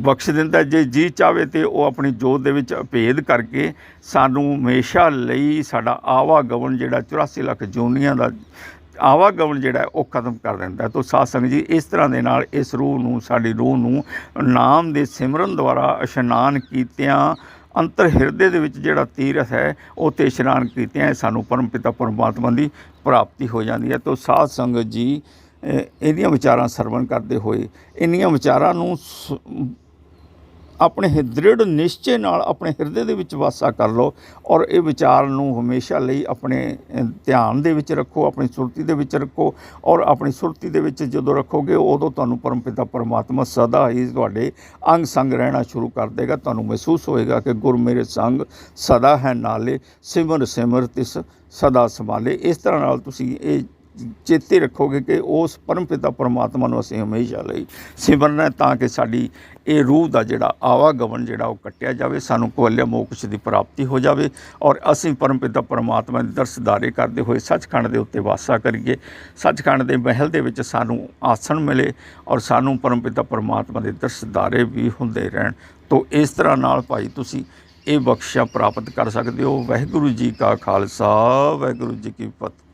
ਬਖਸ਼ ਦਿੰਦਾ। ਜੇ ਜੀ ਚਾਹਵੇ ਤਾਂ ਉਹ ਆਪਣੀ ਜੋਤ ਦੇ ਵਿੱਚ ਅਭੇਦ ਕਰਕੇ ਸਾਨੂੰ ਹਮੇਸ਼ਾ ਲਈ ਸਾਡਾ ਆਵਾਗਮਨ ਜਿਹੜਾ 84 ਲੱਖ ਜੂਨੀਆਂ ਦਾ ਆਵਾਗਮਨ ਜਿਹੜਾ ਉਹ ਖਤਮ ਕਰ ਦਿੰਦਾ। ਤਾਂ ਸਾਧ ਸੰਗਤ ਜੀ, ਇਸ ਤਰ੍ਹਾਂ ਦੇ ਨਾਲ ਇਸ ਰੂਹ ਨੂੰ, ਸਾਡੀ ਰੂਹ ਨੂੰ ਨਾਮ ਦੇ ਸਿਮਰਨ ਦੁਆਰਾ ਇਸ਼ਨਾਨ ਕੀਤਿਆਂ ਅੰਤਰ ਹਿਰਦੇ ਦੇ ਵਿੱਚ ਜਿਹੜਾ ਤੀਰਥ ਹੈ ਉੱਥੇ ਇਸ਼ਨਾਨ ਕੀਤਿਆਂ ਸਾਨੂੰ ਪਰਮਪਿਤਾ ਪਰਮਾਤਮਾ ਦੀ ਪ੍ਰਾਪਤੀ ਹੋ ਜਾਂਦੀ ਹੈ। ਤਾਂ ਸਾਧ ਸੰਗਤ ਜੀ, ਇਹਦੀਆਂ ਵਿਚਾਰਾਂ ਸਰਵਣ ਕਰਦੇ ਹੋਏ, ਇੰਨੀਆਂ ਵਿਚਾਰਾਂ ਨੂੰ ਆਪਣੇ ਦ੍ਰਿੜ ਨਿਸ਼ਚੇ ਨਾਲ ਆਪਣੇ ਹਿਰਦੇ ਦੇ ਵਿੱਚ ਵਾਸਾ ਕਰ ਲਓ ਔਰ ਇਹ ਵਿਚਾਰ ਨੂੰ ਹਮੇਸ਼ਾ ਲਈ ਆਪਣੇ ਧਿਆਨ ਦੇ ਵਿੱਚ ਰੱਖੋ, ਆਪਣੀ ਸੁਰਤੀ ਦੇ ਵਿੱਚ ਰੱਖੋ। ਔਰ ਆਪਣੀ ਸੁਰਤੀ ਦੇ ਵਿੱਚ ਜਦੋਂ ਰੱਖੋਗੇ ਉਦੋਂ ਤੁਹਾਨੂੰ ਪਰਮਪਿਤਾ ਪਰਮਾਤਮਾ ਸਦਾ ਹੀ ਤੁਹਾਡੇ ਅੰਗ ਸੰਗ ਰਹਿਣਾ ਸ਼ੁਰੂ ਕਰ ਦੇਗਾ। ਤੁਹਾਨੂੰ ਮਹਿਸੂਸ ਹੋਏਗਾ ਕਿ ਗੁਰ ਮੇਰੇ ਸੰਗ ਸਦਾ ਹੈ ਨਾਲੇ, ਸਿਮਰ ਸਿਮਰ ਤਿਸ ਸਦਾ ਸੰਭਾਲੇ। ਇਸ ਤਰ੍ਹਾਂ ਨਾਲ ਤੁਸੀਂ ਇਹ ਚੇਤੇ ਰੱਖੋਗੇ ਕਿ ਉਸ ਪਰਮਪਿਤਾ ਪਰਮਾਤਮਾ ਨੂੰ ਅਸੀਂ ਹਮੇਸ਼ਾ ਲਈ ਸਿਮਰਨਾ ਹੈ ਤਾਂ ਕਿ ਸਾਡੀ ਇਹ ਰੂਹ ਦਾ ਜਿਹੜਾ ਆਵਾਗਮਨ ਜਿਹੜਾ ਉਹ ਕੱਟਿਆ ਜਾਵੇ, ਸਾਨੂੰ ਕੁਵਲਿਆ ਮੋਕਸ਼ ਦੀ ਪ੍ਰਾਪਤੀ ਹੋ ਜਾਵੇ ਔਰ ਅਸੀਂ ਪਰਮਪਿਤਾ ਪਰਮਾਤਮਾ ਦੇ ਦਰਸਦਾਰੇ ਕਰਦੇ ਹੋਏ ਸੱਚਖੰਡ ਦੇ ਉੱਤੇ ਵਾਸਾ ਕਰੀਏ। ਸੱਚਖੰਡ ਦੇ ਮਹਿਲ ਦੇ ਵਿੱਚ ਸਾਨੂੰ ਆਸਣ ਮਿਲੇ ਔਰ ਸਾਨੂੰ ਪਰਮਪਿਤਾ ਪਰਮਾਤਮਾ ਦੇ ਦਰਸਦਾਰੇ ਵੀ ਹੁੰਦੇ ਰਹਿਣ। ਤਾਂ ਇਸ ਤਰ੍ਹਾਂ ਨਾਲ ਭਾਈ ਤੁਸੀਂ ਇਹ ਬਖਸ਼ਿਸ਼ ਪ੍ਰਾਪਤ ਕਰ ਸਕਦੇ ਹੋ। ਵਾਹਿਗੁਰੂ ਜੀ ਕਾ ਖਾਲਸਾ, ਵਾਹਿਗੁਰੂ ਜੀ ਕੀ ਫਤਿਹ।